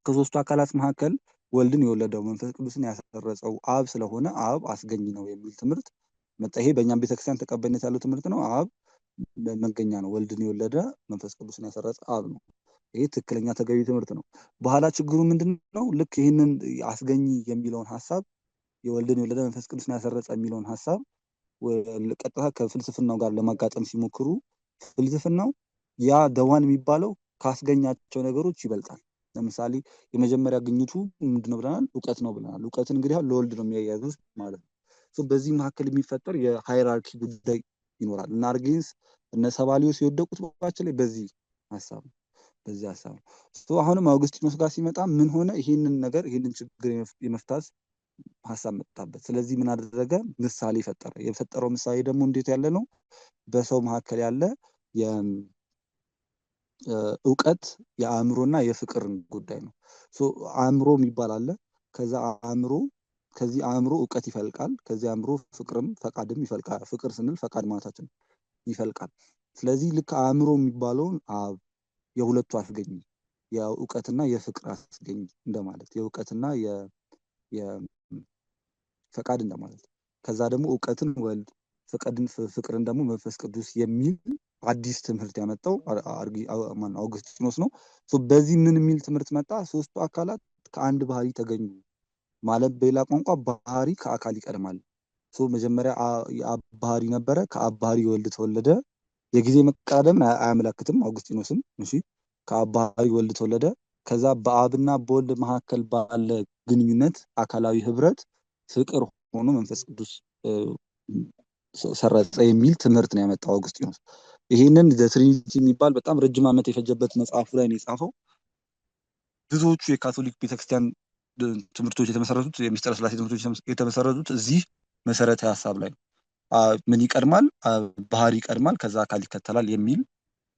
ከሶስቱ አካላት መካከል ወልድን የወለደው መንፈስ ቅዱስን ያሰረጸው አብ ስለሆነ አብ አስገኝ ነው የሚል ትምህርት መጣ። ይሄ በእኛም ቤተክርስቲያን ተቀባይነት ያለው ትምህርት ነው። አብ መገኛ ነው፣ ወልድን የወለደ መንፈስ ቅዱስን ያሰረጸ አብ ነው። ይሄ ትክክለኛ ተገቢ ትምህርት ነው። በኋላ ችግሩ ምንድን ነው? ልክ ይህንን አስገኝ የሚለውን ሀሳብ የወልድን የወለደ መንፈስ ቅዱስን ያሰረጸ የሚለውን ሀሳብ ቀጥታ ከፍልስፍናው ጋር ለማጋጠም ሲሞክሩ ፍልስፍናው ያ ደዋን የሚባለው ካስገኛቸው ነገሮች ይበልጣል። ለምሳሌ የመጀመሪያ ግኝቱ ምንድነው ብለናል? እውቀት ነው ብለናል። እውቀትን እንግዲህ ለወልድ ነው የሚያያዙት ማለት ነው። በዚህ መካከል የሚፈጠር የሃይራርኪ ጉዳይ ይኖራል። እና አርጌንስ እነ ሰባሊዮስ የወደቁት ባቸው ላይ በዚህ ሀሳብ ነው። በዚህ ሀሳብ ነው። አሁንም አውግስጢኖስ ጋር ሲመጣ ምን ሆነ? ይህንን ችግር የመፍታት ሀሳብ መጣበት። ስለዚህ ምን አደረገ? ምሳሌ ፈጠረ። የፈጠረው ምሳሌ ደግሞ እንዴት ያለ ነው? በሰው መካከል ያለ እውቀት የአእምሮና የፍቅርን ጉዳይ ነው። አእምሮ የሚባል አለ። ከዚህ አእምሮ እውቀት ይፈልቃል። ከዚህ አእምሮ ፍቅርም ፈቃድም ይፈልቃል። ፍቅር ስንል ፈቃድ ማለታችን ይፈልቃል። ስለዚህ ልክ አእምሮ የሚባለውን የሁለቱ አስገኝ፣ የእውቀትና የፍቅር አስገኝ እንደማለት፣ የእውቀትና የፈቃድ እንደማለት። ከዛ ደግሞ እውቀትን ወልድ፣ ፍቅርን ደግሞ መንፈስ ቅዱስ የሚል አዲስ ትምህርት ያመጣው አውግስጢኖስ ነው። በዚህ ምን የሚል ትምህርት መጣ? ሶስቱ አካላት ከአንድ ባህሪ ተገኙ ማለት፣ በሌላ ቋንቋ ባህሪ ከአካል ይቀድማል። መጀመሪያ የአብ ባህሪ ነበረ፣ ከአብ ባህሪ ወልድ ተወለደ። የጊዜ መቃደምን አያመለክትም አውግስጢኖስም። እሺ፣ ከአብ ባህሪ ወልድ ተወለደ። ከዛ በአብና በወልድ መካከል ባለ ግንኙነት አካላዊ ህብረት ፍቅር ሆኖ መንፈስ ቅዱስ ሰረጸ የሚል ትምህርት ነው ያመጣው አውግስጢኖስ። ይህንን ትሪኒቲ የሚባል በጣም ረጅም ዓመት የፈጀበት መጽሐፉ ላይ ነው የጻፈው። ብዙዎቹ የካቶሊክ ቤተክርስቲያን ትምህርቶች የተመሰረቱት፣ የሚስጥረ ስላሴ ትምህርቶች የተመሰረቱት እዚህ መሰረታዊ ሀሳብ ላይ ነው። ምን ይቀድማል? ባህሪ ይቀድማል፣ ከዛ አካል ይከተላል የሚል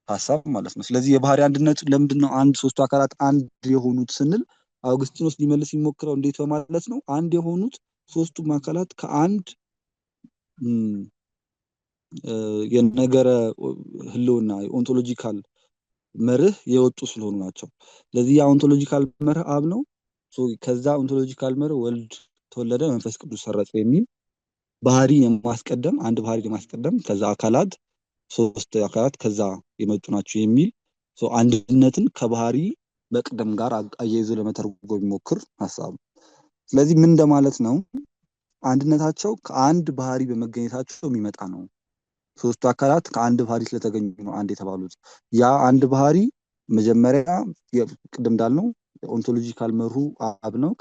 ሀሳብ ማለት ነው። ስለዚህ የባህሪ አንድነቱ ለምንድን ነው ሶስቱ አካላት አንድ የሆኑት ስንል አውግስጢኖስ ሊመልስ የሚሞክረው እንዴት በማለት ነው? አንድ የሆኑት ሶስቱም አካላት ከአንድ የነገረ ህልውና ኦንቶሎጂካል መርህ የወጡ ስለሆኑ ናቸው። ስለዚህ የኦንቶሎጂካል መርህ አብ ነው። ከዛ ኦንቶሎጂካል መርህ ወልድ ተወለደ፣ መንፈስ ቅዱስ ሰረጸ የሚል ባህሪ የማስቀደም አንድ ባህሪ የማስቀደም ከዛ አካላት ሶስት አካላት ከዛ የመጡ ናቸው የሚል አንድነትን ከባህሪ በቅደም ጋር አያይዞ ለመተርጎም የሚሞክር ሀሳብ። ስለዚህ ምን እንደማለት ነው? አንድነታቸው ከአንድ ባህሪ በመገኘታቸው የሚመጣ ነው። ሶስቱ አካላት ከአንድ ባህሪ ስለተገኙ ነው አንድ የተባሉት። ያ አንድ ባህሪ መጀመሪያ ቅድም እንዳልነው ኦንቶሎጂካል መርሁ አብ ነው።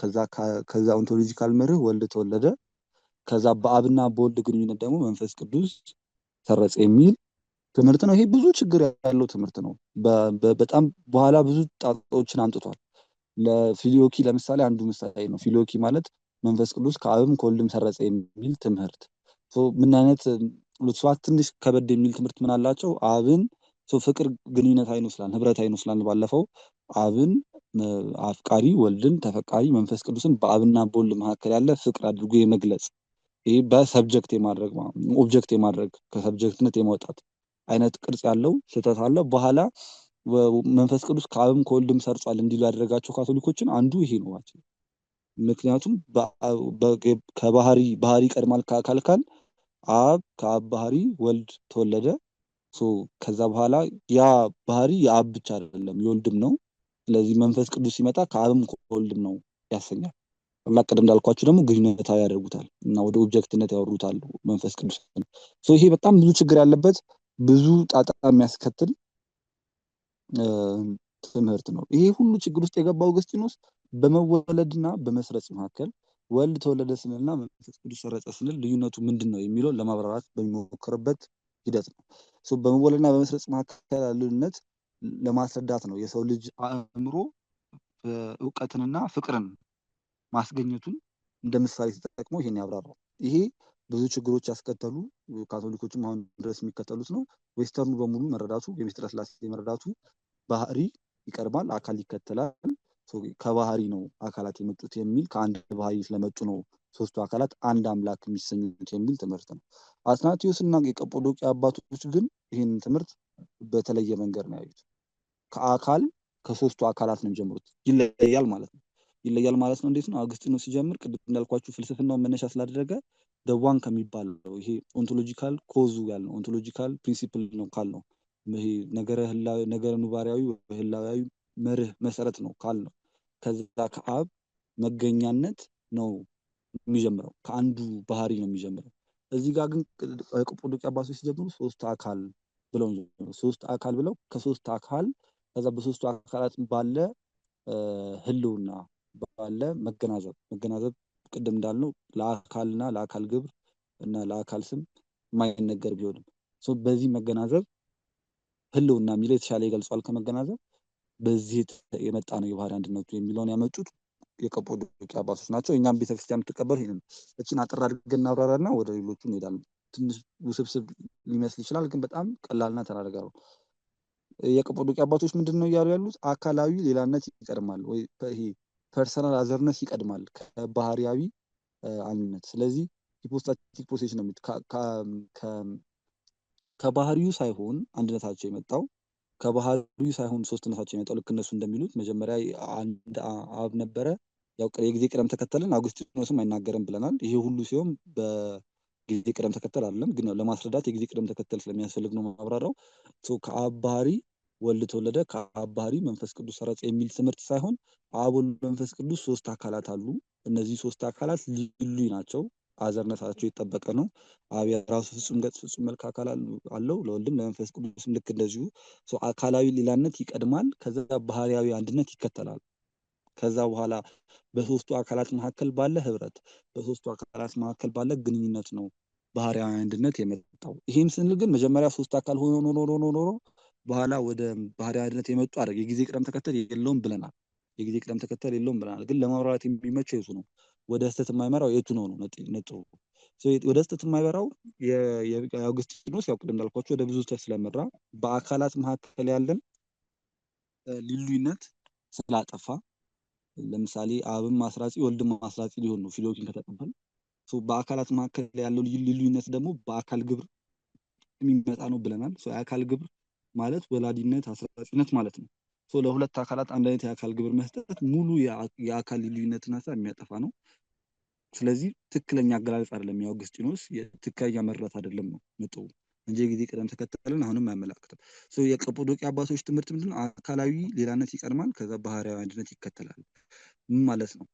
ከዛ ኦንቶሎጂካል መርህ ወልድ ተወለደ። ከዛ በአብና በወልድ ግንኙነት ደግሞ መንፈስ ቅዱስ ሰረጸ የሚል ትምህርት ነው። ይሄ ብዙ ችግር ያለው ትምህርት ነው። በጣም በኋላ ብዙ ጣጣዎችን አምጥቷል። ለፊሊዮኪ ለምሳሌ አንዱ ምሳሌ ነው። ፊሊዮኪ ማለት መንፈስ ቅዱስ ከአብም ከወልድም ሰረጸ የሚል ትምህርት። ምን አይነት ሉትሷት ትንሽ ከበድ የሚል ትምህርት ምን አላቸው? አብን ፍቅር ግንኙነት አይመስላል፣ ህብረት አይመስላል። ባለፈው አብን አፍቃሪ፣ ወልድን ተፈቃሪ፣ መንፈስ ቅዱስን በአብና በወልድ መካከል ያለ ፍቅር አድርጎ የመግለጽ ይህ በሰብጀክት የማድረግ ኦብጀክት የማድረግ ከሰብጀክትነት የመውጣት አይነት ቅርጽ ያለው ስህተት አለ። በኋላ መንፈስ ቅዱስ ከአብም ከወልድም ሰርጿል እንዲሉ ያደረጋቸው ካቶሊኮችን አንዱ ይሄ ነው። ምክንያቱም ባህሪ ይቀድማል ከአካል ካል አብ ከአብ ባህሪ ወልድ ተወለደ። ከዛ በኋላ ያ ባህሪ የአብ ብቻ አይደለም የወልድም ነው። ስለዚህ መንፈስ ቅዱስ ሲመጣ ከአብም ከወልድም ነው ያሰኛል። አላ ቀደም እንዳልኳችሁ ደግሞ ግንኙነታዊ ያደርጉታል እና ወደ ኦብጀክትነት ያወሩታል መንፈስ ቅዱስ። ይሄ በጣም ብዙ ችግር ያለበት ብዙ ጣጣ የሚያስከትል ትምህርት ነው። ይሄ ሁሉ ችግር ውስጥ የገባው አውግስጢኖስ በመወለድና በመስረጽ መካከል ወልድ ተወለደ ስንልና መንፈስ ቅዱስ ሰረጸ ስንል ልዩነቱ ምንድን ነው የሚለውን ለማብራራት በሚሞክርበት ሂደት ነው። በመወለድና በመስረጽ መካከል ልዩነት ለማስረዳት ነው የሰው ልጅ አእምሮ እውቀትንና ፍቅርን ማስገኘቱን እንደ ምሳሌ ተጠቅሞ ይሄን ያብራራው። ይሄ ብዙ ችግሮች ያስከተሉ ካቶሊኮችም አሁን ድረስ የሚከተሉት ነው። ዌስተርኑ በሙሉ መረዳቱ የሚስጥረ ስላሴ መረዳቱ ባህሪ ይቀርባል፣ አካል ይከተላል። ከባህሪ ነው አካላት የመጡት የሚል ከአንድ ባህሪ ስለመጡ ነው ሶስቱ አካላት አንድ አምላክ የሚሰኙት የሚል ትምህርት ነው። አትናቴዎስ እና የቀጶዶቅያ አባቶች ግን ይህን ትምህርት በተለየ መንገድ ነው ያዩት። ከሶስቱ አካላት ነው የሚጀምሩት። ይለያል ማለት ነው። እንዴት ነው? አውግስጢኖስ ሲጀምር ቅድም እንዳልኳችሁ ፍልስፍናውን መነሻ ስላደረገ ደዋን ከሚባለው ይሄ ኦንቶሎጂካል ኮዙ ያልነው ኦንቶሎጂካል ፕሪንሲፕል ነው ካልነው ይሄ ነገረ ኑባሪያዊ ህላዊያዊ መርህ መሰረት ነው ካልነው ከዛ ከአብ መገኛነት ነው የሚጀምረው፣ ከአንዱ ባህሪ ነው የሚጀምረው። እዚህ ጋር ግን ቀጶዶቅያ አባቶች ሲጀምሩ ሶስት አካል ብለው ከሶስት አካል ከዛ በሶስቱ አካላት ባለ ህልውና ባለ መገናዘብ ቅድም እንዳልነው ለአካልና ለአካል ግብር እና ለአካል ስም የማይነገር ቢሆንም በዚህ መገናዘብ ህልውና የሚለው የተሻለ ይገልጿል ከመገናዘብ። በዚህ የመጣ ነው የባህሪ አንድነቱ የሚለውን ያመጡት የቀጶዶቅያ አባቶች ናቸው። እኛም ቤተክርስቲያን የምትቀበል ይሄንን እችን አጥር አድርገን እናብራራና ወደ ሌሎቹ እንሄዳለን። ትንሽ ውስብስብ ሊመስል ይችላል፣ ግን በጣም ቀላልና ተናደጋ ነው። የቀጶዶቅያ አባቶች ምንድን ነው እያሉ ያሉት? አካላዊ ሌላነት ይቀድማል ወይ ይሄ ፐርሰናል አዘርነስ ይቀድማል ከባህሪያዊ አንድነት። ስለዚህ ሂፖስታቲክ ፕሮሴሽን ነው ከባህሪው ሳይሆን አንድነታቸው የመጣው ከባህሪው ሳይሆን ሶስትነታቸው የመጣው ልክ እነሱ እንደሚሉት መጀመሪያ አንድ አብ ነበረ። ያው የጊዜ ቅደም ተከተልን አውግስጢኖስም አይናገርም ብለናል። ይሄ ሁሉ ሲሆን በጊዜ ቅደም ተከተል አይደለም፣ ግን ለማስረዳት የጊዜ ቅደም ተከተል ስለሚያስፈልግ ነው ማብራራው። ከአብ ባህሪ ወልድ ተወለደ፣ ከአብ ባህሪ መንፈስ ቅዱስ ሰረጸ የሚል ትምህርት ሳይሆን አብ ወልድ መንፈስ ቅዱስ ሶስት አካላት አሉ። እነዚህ ሶስት አካላት ልዩ ናቸው። አዘርነታቸው የጠበቀ ነው። አብ የራሱ ፍጹም ገጽ ፍጹም መልክ አካል አለው። ለወልድም ለመንፈስ ቅዱስም ልክ እንደዚሁ አካላዊ ሌላነት ይቀድማል፣ ከዛ ባህሪያዊ አንድነት ይከተላል። ከዛ በኋላ በሶስቱ አካላት መካከል ባለ ህብረት፣ በሶስቱ አካላት መካከል ባለ ግንኙነት ነው ባህሪያዊ አንድነት የመጣው። ይህም ስንል ግን መጀመሪያ ሶስት አካል ሆኖ ኖሮ በኋላ ወደ ባህሪያዊ አንድነት የመጡ አደረግ የጊዜ ቅደም ተከተል የለውም ብለናል። የጊዜ ቅደም ተከተል የለውም ብለናል። ግን ለማብራራት የሚመቸው የቱ ነው? ወደ ስህተት የማይመራው የቱ ነው ነጥቡ። ወደ ስህተት የማይመራው የአውግስጢኖስ ያው ቅድም እንዳልኳቸው ወደ ብዙ ስህተት ስለመራ በአካላት መካከል ያለን ልዩነት ስላጠፋ፣ ለምሳሌ አብም አስራጺ ወልድም አስራጺ ሊሆን ነው ፊሎኪን ከተቀበል። በአካላት መካከል ያለው ልዩነት ደግሞ በአካል ግብር የሚመጣ ነው ብለናል። የአካል ግብር ማለት ወላዲነት አስራጺነት ማለት ነው። ለሁለት አካላት አንድ አይነት የአካል ግብር መስጠት ሙሉ የአካል ልዩነትን ሀሳብ የሚያጠፋ ነው። ስለዚህ ትክክለኛ አገላለጽ አይደለም የአውግስጢኖስ፣ የትክክለኛ መረዳት አይደለም ነው ነጥቡ እንጂ የጊዜ ቅደም ተከተልን አሁንም አያመላክትም። የቀጶዶቅያ አባቶች ትምህርት ምንድነው? አካላዊ ሌላነት ይቀድማል፣ ከዛ ባህሪያዊ አንድነት ይከተላል። ምን ማለት ነው?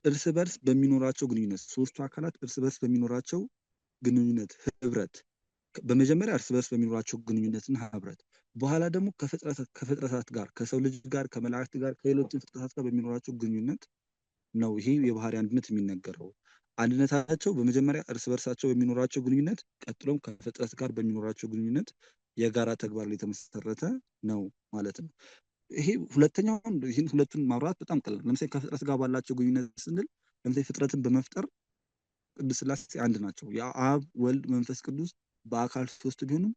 እርስ በርስ በሚኖራቸው ግንኙነት ሶስቱ አካላት እርስ በርስ በሚኖራቸው ግንኙነት ህብረት፣ በመጀመሪያ እርስ በርስ በሚኖራቸው ግንኙነትና ህብረት፣ በኋላ ደግሞ ከፍጥረታት ጋር ከሰው ልጅ ጋር ከመላእክት ጋር ከሌሎችም ፍጥረታት ጋር በሚኖራቸው ግንኙነት ነው ይሄ የባህሪ አንድነት የሚነገረው። አንድነታቸው በመጀመሪያ እርስ በርሳቸው በሚኖራቸው ግንኙነት፣ ቀጥሎም ከፍጥረት ጋር በሚኖራቸው ግንኙነት የጋራ ተግባር ላይ የተመሰረተ ነው ማለት ነው። ይሄ ሁለተኛውን ይህን ሁለቱን ማብራት በጣም ቀላል። ለምሳሌ ከፍጥረት ጋር ባላቸው ግንኙነት ስንል ለምሳሌ ፍጥረትን በመፍጠር ቅድስት ሥላሴ አንድ ናቸው። የአብ ወልድ መንፈስ ቅዱስ በአካል ሶስት ቢሆኑም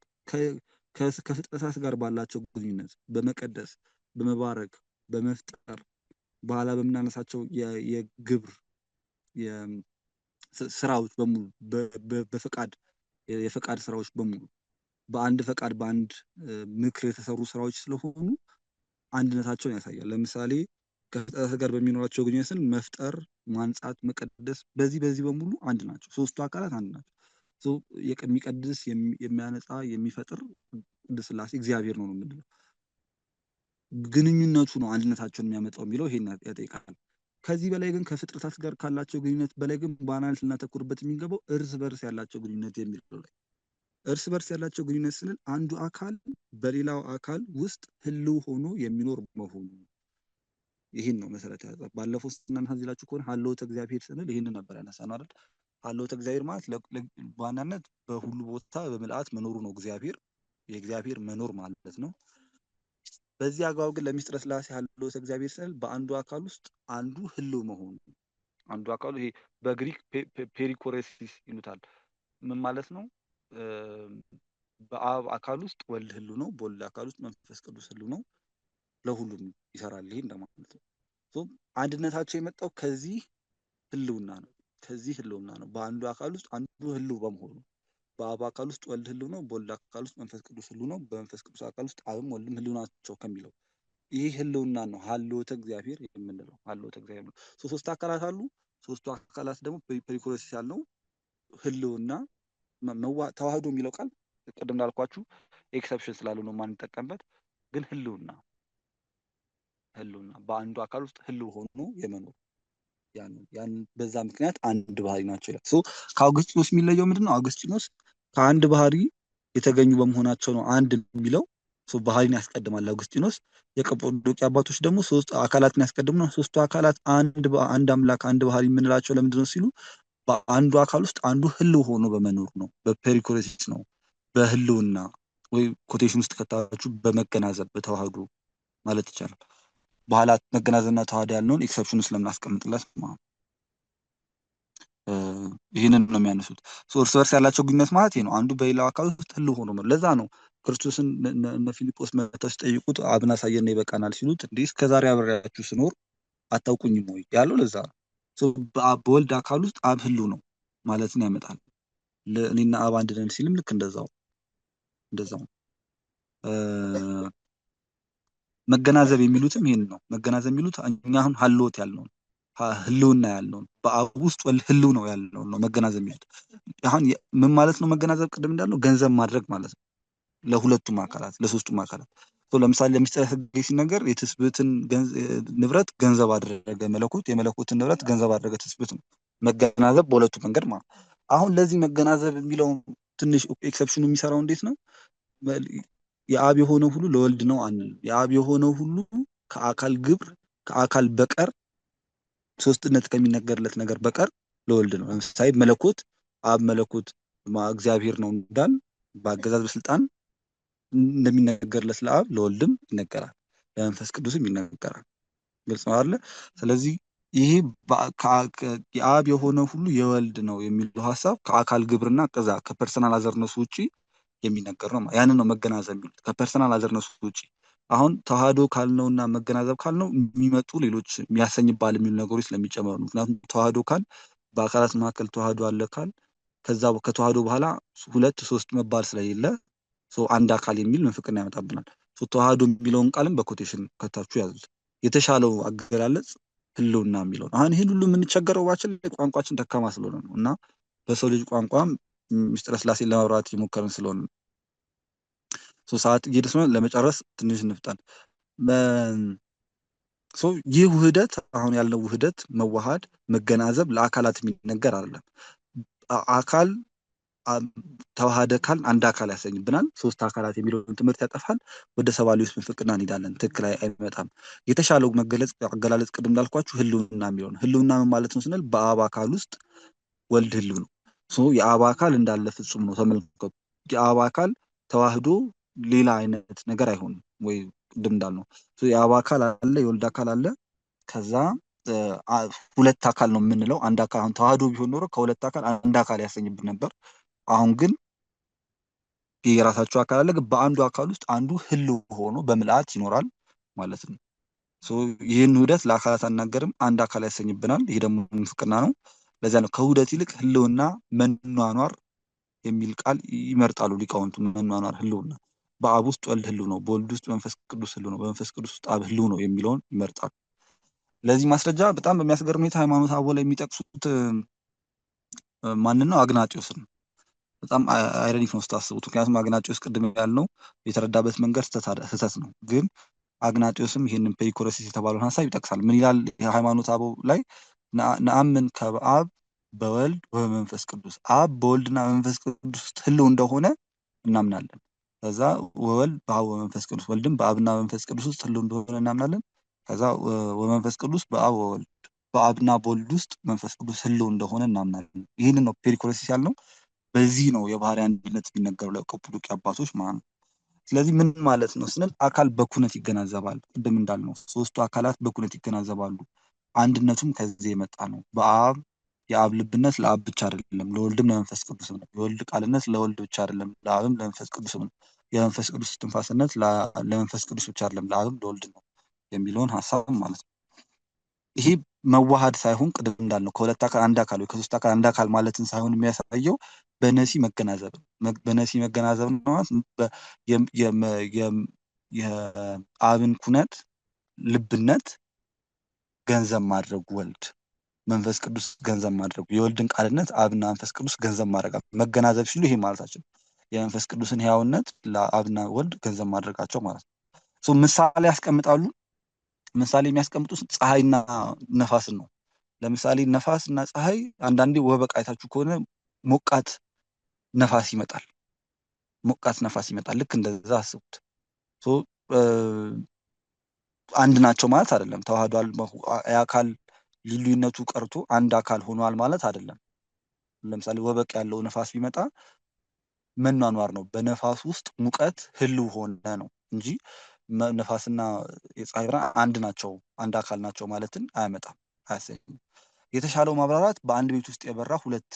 ከፍጥረታት ጋር ባላቸው ግንኙነት በመቀደስ በመባረክ በመፍጠር በኋላ በምናነሳቸው የግብር ስራዎች በሙሉ የፈቃድ ስራዎች በሙሉ በአንድ ፈቃድ በአንድ ምክር የተሰሩ ስራዎች ስለሆኑ አንድነታቸውን ያሳያል። ለምሳሌ ከፍጥረት ጋር በሚኖራቸው ግንኙነት ስንል መፍጠር፣ ማንጻት፣ መቀደስ በዚህ በሙሉ አንድ ናቸው። ሶስቱ አካላት አንድ ናቸው። የሚቀድስ የሚያነጻ የሚፈጥር ቅድስት ሥላሴ እግዚአብሔር ነው የምንለው። ግንኙነቱ ነው አንድነታቸውን የሚያመጣው የሚለው ይሄን ያጠይቃል። ከዚህ በላይ ግን ከፍጥረታት ጋር ካላቸው ግንኙነት በላይ ግን በዋናነት ልናተኩርበት የሚገባው እርስ በርስ ያላቸው ግንኙነት የሚለው ላይ። እርስ በርስ ያላቸው ግንኙነት ስንል አንዱ አካል በሌላው አካል ውስጥ ህልው ሆኖ የሚኖር መሆኑ፣ ይህን ነው መሰረት ያዘ። ባለፈው ስናነሳላችሁ ከሆነ ሀልዎተ እግዚአብሔር ስንል ይህን ነበር ያነሳነው አይደል? ሀልዎተ እግዚአብሔር ማለት በዋናነት በሁሉ ቦታ በምልአት መኖሩ ነው። እግዚአብሔር የእግዚአብሔር መኖር ማለት ነው። በዚህ አግባብ ግን ለሚስጥረ ሥላሴ ሀልዎተ እግዚአብሔር ስንል በአንዱ አካል ውስጥ አንዱ ህልው መሆኑ፣ አንዱ አካሉ ይሄ በግሪክ ፔሪኮሬሲስ ይሉታል። ምን ማለት ነው? በአብ አካል ውስጥ ወልድ ህልው ነው፣ በወልድ አካል ውስጥ መንፈስ ቅዱስ ህልው ነው። ለሁሉም ይሰራል። ይሄ እንደማለት ነው። አንድነታቸው የመጣው ከዚህ ህልውና ነው። ከዚህ ህልውና ነው። በአንዱ አካል ውስጥ አንዱ ህልው በመሆኑ በአብ አካል ውስጥ ወልድ ህልው ነው፣ በወልድ አካል ውስጥ መንፈስ ቅዱስ ህልው ነው፣ በመንፈስ ቅዱስ አካል ውስጥ አብም ወልድም ህልው ናቸው ከሚለው ይህ ህልውና ነው ሀልዎተ እግዚአብሔር የምንለው። ሀልዎተ እግዚአብሔር ነው። ሶስት አካላት አሉ። ሶስቱ አካላት ደግሞ ፔሪኮሬሲስ ያልነው ህልውና ተዋህዶ የሚለው ቃል ቅድም እንዳልኳችሁ ኤክሰፕሽን ስላሉ ነው ማንጠቀምበት። ግን ህልውና በአንዱ አካል ውስጥ ህልው ሆኖ የመኖር ያን በዛ ምክንያት አንድ ባህሪ ናቸው ይላል። ከአውግስጢኖስ የሚለየው ምንድነው? አውግስጢኖስ ከአንድ ባህሪ የተገኙ በመሆናቸው ነው አንድ የሚለው። ባህሪን ያስቀድማል አውግስጢኖስ። የቀጶዶቅያ አባቶች ደግሞ ሶስት አካላትን ያስቀድሙ ነው። ሶስቱ አካላት አንድ አምላክ አንድ ባህሪ የምንላቸው ለምንድነው ሲሉ በአንዱ አካል ውስጥ አንዱ ህልው ሆኖ በመኖር ነው። በፔሪኮሬሲስ ነው። በህልውና ወይ ኮቴሽን ውስጥ ከታችሁ በመገናዘብ በተዋህዶ ማለት ይቻላል። በኋላ መገናዘብና ተዋህዶ ያልነውን ኤክሰፕሽኑ ስለምናስቀምጥለት ማለት ይህንን ነው የሚያነሱት። እርስ በርስ ያላቸው ግንኙነት ማለት ይሄ ነው። አንዱ በሌላው አካል ውስጥ ህልው ሆኖ ነው። ለዛ ነው ክርስቶስን እነ ፊልጶስ መጥተው ሲጠይቁት አብን አሳየን ይበቃናል ሲሉት እንዲህ እስከዛሬ አብሬያችሁ ስኖር አታውቁኝም ወይ ያለው ለዛ ነው። በወልድ አካል ውስጥ አብ ህልው ነው ማለትን ያመጣል። እኔና አብ አንድ ነን ሲልም ልክ እንደዛው መገናዘብ የሚሉትም ይሄን ነው። መገናዘብ የሚሉት እኛ አሁን ሀልዎት ያልነውን ህልውና ያልነውን በአብ ውስጥ ህልው ነው ያልነውን ነው መገናዘብ የሚሉት። አሁን ምን ማለት ነው መገናዘብ? ቅድም እንዳልነው ገንዘብ ማድረግ ማለት ነው ለሁለቱም አካላት ለሶስቱም አካላት። ለምሳሌ ለምስጢረ ሥጋዌ ሲነገር የትስብእትን ንብረት ገንዘብ አደረገ መለኮት፣ የመለኮትን ንብረት ገንዘብ አደረገ ትስብእት ነው። መገናዘብ በሁለቱ መንገድ ማለት። አሁን ለዚህ መገናዘብ የሚለው ትንሽ ኤክሰፕሽኑ የሚሰራው እንዴት ነው? የአብ የሆነው ሁሉ ለወልድ ነው አንል። የአብ የሆነው ሁሉ ከአካል ግብር ከአካል በቀር ሶስትነት ከሚነገርለት ነገር በቀር ለወልድ ነው። ለምሳሌ መለኮት አብ መለኮት እግዚአብሔር ነው እንዳል በአገዛዝ በስልጣን እንደሚነገርለት ለአብ ለወልድም ይነገራል፣ ለመንፈስ ቅዱስም ይነገራል። ግልጽ ነው አይደለ? ስለዚህ ይሄ የአብ የሆነ ሁሉ የወልድ ነው የሚለው ሀሳብ ከአካል ግብርና ከዛ ከፐርሰናል አዘርነሱ ውጪ የሚነገር ነው። ያንን ነው መገናዘብ የሚሉት ከፐርሰናል አዘርነሱ ውጪ። አሁን ተዋህዶ ካልነውና መገናዘብ ካልነው የሚመጡ ሌሎች የሚያሰኝባል የሚሉ ነገሮች ስለሚጨመሩ፣ ምክንያቱም ተዋህዶ ካል በአካላት መካከል ተዋህዶ አለ ካል ከዛ ከተዋህዶ በኋላ ሁለት ሶስት መባል ስለሌለ አንድ አካል የሚል ምንፍቅና ያመጣብናል። ተዋህዶ የሚለውን ቃልም በኮቴሽን ከታችሁ ያዙት። የተሻለው አገላለጽ ህልውና የሚለው አሁን ይህን ሁሉ የምንቸገረው ባችን ቋንቋችን ደካማ ስለሆነ ነው እና በሰው ልጅ ቋንቋም ምስጢረ ሥላሴን ለማብራት የሞከርን ስለሆነ ሰዓት እየሄደ ስለሆነ ለመጨረስ ትንሽ እንፍጠን። ይህ ውህደት አሁን ያለው ውህደት መዋሃድ መገናዘብ ለአካላት የሚነገር አይደለም። አካል ተዋሃደ ካል አንድ አካል ያሰኝብናል። ሶስት አካላት የሚለውን ትምህርት ያጠፋል። ወደ ሰባሊዮስ ምንፍቅና እንሄዳለን። ትክክል አይመጣም። የተሻለው መገለጽ አገላለጽ ቅድም እንዳልኳችሁ ህልውና የሚለው ነው። ህልውና ምን ማለት ነው ስንል በአብ አካል ውስጥ ወልድ ህልው ነው። የአብ አካል እንዳለ ፍጹም ነው። ተመልከቱ። የአብ አካል ተዋህዶ ሌላ አይነት ነገር አይሆንም ወይ? ቅድም እንዳልነው የአብ አካል አለ፣ የወልድ አካል አለ። ከዛ ሁለት አካል ነው የምንለው። አንድ አካል አሁን ተዋህዶ ቢሆን ኖሮ ከሁለት አካል አንድ አካል ያሰኝብን ነበር። አሁን ግን የራሳቸው አካል አለ። በአንዱ አካል ውስጥ አንዱ ህልው ሆኖ በምልአት ይኖራል ማለት ነው። ይህን ውህደት ለአካላት አናገርም፣ አንድ አካል ያሰኝብናል። ይሄ ደግሞ ምንፍቅና ነው። ለዚያ ነው ከውህደት ይልቅ ህልውና መኗኗር የሚል ቃል ይመርጣሉ ሊቃውንቱ። መኗኗር ህልውና በአብ ውስጥ ወልድ ህልው ነው፣ በወልድ ውስጥ መንፈስ ቅዱስ ህልው ነው፣ በመንፈስ ቅዱስ ውስጥ አብ ህልው ነው የሚለውን ይመርጣሉ። ለዚህ ማስረጃ በጣም በሚያስገርም ሁኔታ ሃይማኖተ አበው ላይ የሚጠቅሱት ማንን ነው? አግናጢዮስን። በጣም አይረኒክ ነው ስታስቡት። ምክንያቱም አግናጢዮስ ቅድም ያልነው የተረዳበት መንገድ ስህተት ነው። ግን አግናጢዮስም ይህንን ፔሪኮረሲስ የተባለውን ሀሳብ ይጠቅሳል። ምን ይላል? የሃይማኖተ አበው ላይ ነአምን ከበአብ በወልድ በመንፈስ ቅዱስ፣ አብ በወልድና በመንፈስ ቅዱስ ውስጥ ህልው እንደሆነ እናምናለን። ከዛ ወወልድ በአብ በመንፈስ ቅዱስ፣ ወልድም በአብና በመንፈስ ቅዱስ ውስጥ ህልው እንደሆነ እናምናለን። ከዛ ወመንፈስ ቅዱስ በአብ ወወልድ፣ በአብና በወልድ ውስጥ መንፈስ ቅዱስ ህልው እንደሆነ እናምናለን። ይህንን ነው ፔሪኮረሲስ ያልነው። በዚህ ነው የባህሪ አንድነት የሚነገረው ለቀጰዶቅያ አባቶች ማለት ነው። ስለዚህ ምን ማለት ነው ስንል አካል በኩነት ይገናዘባል። ቅድም እንዳልነው ሶስቱ አካላት በኩነት ይገናዘባሉ። አንድነቱም ከዚህ የመጣ ነው። በአብ የአብ ልብነት ለአብ ብቻ አይደለም፣ ለወልድም ለመንፈስ ቅዱስም ነው። የወልድ ቃልነት ለወልድ ብቻ አይደለም፣ ለአብም ለመንፈስ ቅዱስም ነው። የመንፈስ ቅዱስ ትንፋስነት ለመንፈስ ቅዱስ ብቻ አይደለም፣ ለአብም ለወልድ ነው የሚለውን ሀሳብ ማለት ነው። ይሄ መዋሃድ ሳይሆን ቅድም እንዳልነው ከሁለት አካል አንድ አካል ወይ ከሶስት አካል አንድ አካል ማለትን ሳይሆን የሚያሳየው በነሲ መገናዘብ ነው። በነሲ መገናዘብ ነው። የአብን ኩነት ልብነት ገንዘብ ማድረጉ ወልድ መንፈስ ቅዱስ ገንዘብ ማድረጉ የወልድን ቃልነት አብና መንፈስ ቅዱስ ገንዘብ ማድረጋቸው መገናዘብ ሲሉ ይሄ ማለታቸው የመንፈስ ቅዱስን ሕያውነት ለአብና ወልድ ገንዘብ ማድረጋቸው ማለት ነው። ምሳሌ ያስቀምጣሉ። ምሳሌ የሚያስቀምጡት ፀሐይና ነፋስን ነው። ለምሳሌ ነፋስ እና ፀሐይ አንዳንዴ ወበቅ አይታችሁ ከሆነ ሞቃት ነፋስ ይመጣል። ሞቃት ነፋስ ይመጣል። ልክ እንደዛ አስቡት። አንድ ናቸው ማለት አይደለም። ተዋህዷል የአካል ልዩነቱ ቀርቶ አንድ አካል ሆኗል ማለት አይደለም። ለምሳሌ ወበቅ ያለው ነፋስ ቢመጣ መኗኗር ነው። በነፋስ ውስጥ ሙቀት ህልው ሆነ ነው እንጂ ነፋስና የፀሐይ ብርሃን አንድ ናቸው፣ አንድ አካል ናቸው ማለትን አያመጣም፣ አያሰኝም። የተሻለው ማብራራት በአንድ ቤት ውስጥ የበራ ሁለት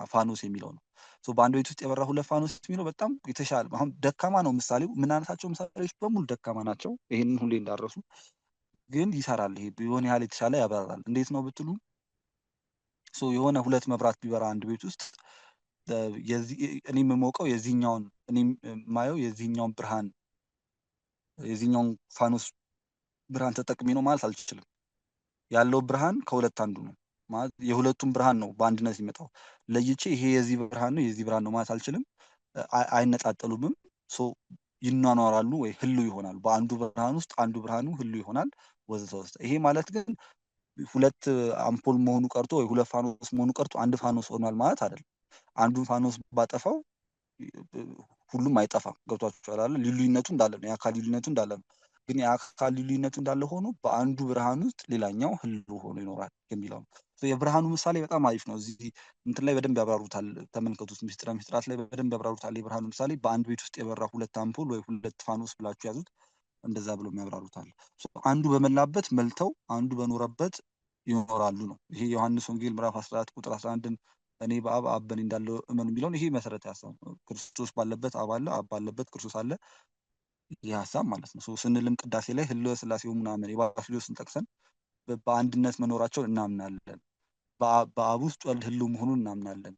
ፋኖስ የሚለው ነው። በአንድ ቤት ውስጥ የበራ ሁለት ፋኖስ የሚለው በጣም የተሻለ አሁን ደካማ ነው ምሳሌው። የምናነሳቸው ምሳሌዎች በሙሉ ደካማ ናቸው። ይሄንን ሁሌ እንዳረሱ ግን ይሰራል። ይሄ የሆነ ያህል የተሻለ ያበራራል። እንዴት ነው ብትሉ የሆነ ሁለት መብራት ቢበራ አንድ ቤት ውስጥ እኔ የምሞቀው የዚህኛውን እኔ የማየው የዚህኛውን ብርሃን የዚህኛውን ፋኖስ ብርሃን ተጠቅሜ ነው ማለት አልችልም። ያለው ብርሃን ከሁለት አንዱ ነው ማለት የሁለቱም ብርሃን ነው በአንድነት የሚመጣው። ለይቼ ይሄ የዚህ ብርሃን ነው የዚህ ብርሃን ነው ማለት አልችልም። አይነጣጠሉምም። ይኗኗራሉ ወይ ህልው ይሆናል። በአንዱ ብርሃን ውስጥ አንዱ ብርሃኑ ህልው ይሆናል ወዘተ ወዘተ። ይሄ ማለት ግን ሁለት አምፖል መሆኑ ቀርቶ ወይ ሁለት ፋኖስ መሆኑ ቀርቶ አንድ ፋኖስ ሆኗል ማለት አይደለም። አንዱን ፋኖስ ባጠፋው ሁሉም አይጠፋም። ገብቷችኋል አይደል? ልዩነቱ እንዳለ ነው። የአካል ልዩነቱ እንዳለ ነው። ግን የአካል ልዩነቱ እንዳለ ሆኖ በአንዱ ብርሃን ውስጥ ሌላኛው ህልው ሆኖ ይኖራል የሚለው ነው። የብርሃኑ ምሳሌ በጣም አሪፍ ነው። እዚህ እንትን ላይ በደንብ ያብራሩታል። ተመልከቱት። ምስጢራት ላይ በደንብ ያብራሩታል። የብርሃኑ ምሳሌ በአንድ ቤት ውስጥ የበራ ሁለት አምፖል ወይ ሁለት ፋኖስ ብላችሁ ያዙት። እንደዛ ብሎ ያብራሩታል። አንዱ በመላበት መልተው አንዱ በኖረበት ይኖራሉ ነው። ይሄ ዮሐንስ ወንጌል ምዕራፍ 14 ቁጥር 11ን እኔ በአብ አብ በእኔ እንዳለው እመኑ የሚለውን ይሄ መሰረት ሀሳብ ነው። ክርስቶስ ባለበት አብ አለ፣ አብ ባለበት ክርስቶስ አለ። ይህ ሀሳብ ማለት ነው። ስንልም ቅዳሴ ላይ ህልወ ሥላሴው ምናምን የባስልዮስን ጠቅሰን በአንድነት መኖራቸውን እናምናለን። በአብ ውስጥ ወልድ ህልው መሆኑን እናምናለን።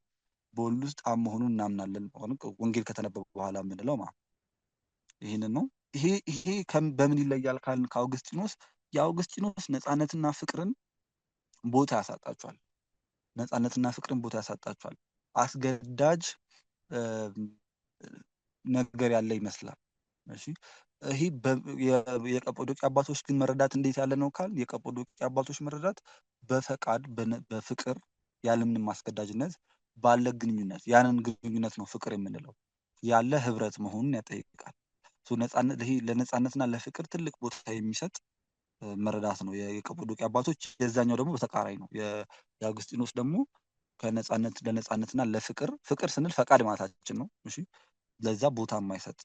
በወልድ ውስጥ አብ መሆኑን እናምናለን። ወንጌል ከተነበበ በኋላ የምንለው ማለት ይህንን ነው። ይሄ በምን ይለያል ካልን ከአውግስጢኖስ የአውግስጢኖስ ነፃነትና ፍቅርን ቦታ ያሳጣቸዋል። ነፃነትና ፍቅርን ቦታ ያሳጣቸዋል። አስገዳጅ ነገር ያለ ይመስላል። እሺ ይሄ የቀጶዶቅያ አባቶች ግን መረዳት እንዴት ያለ ነው ካል የቀጶዶቅያ አባቶች መረዳት በፈቃድ በፍቅር ያለምንም አስገዳጅነት ባለ ግንኙነት ያንን ግንኙነት ነው ፍቅር የምንለው ያለ ህብረት መሆኑን ያጠይቃል። ይሄ ለነፃነትና ለፍቅር ትልቅ ቦታ የሚሰጥ መረዳት ነው የቀጶዶቅያ አባቶች። የዛኛው ደግሞ በተቃራኒ ነው። የአውግስጢኖስ ደግሞ ለነፃነትና ለፍቅር ፍቅር ስንል ፈቃድ ማለታችን ነው። እሺ ለዛ ቦታ የማይሰጥ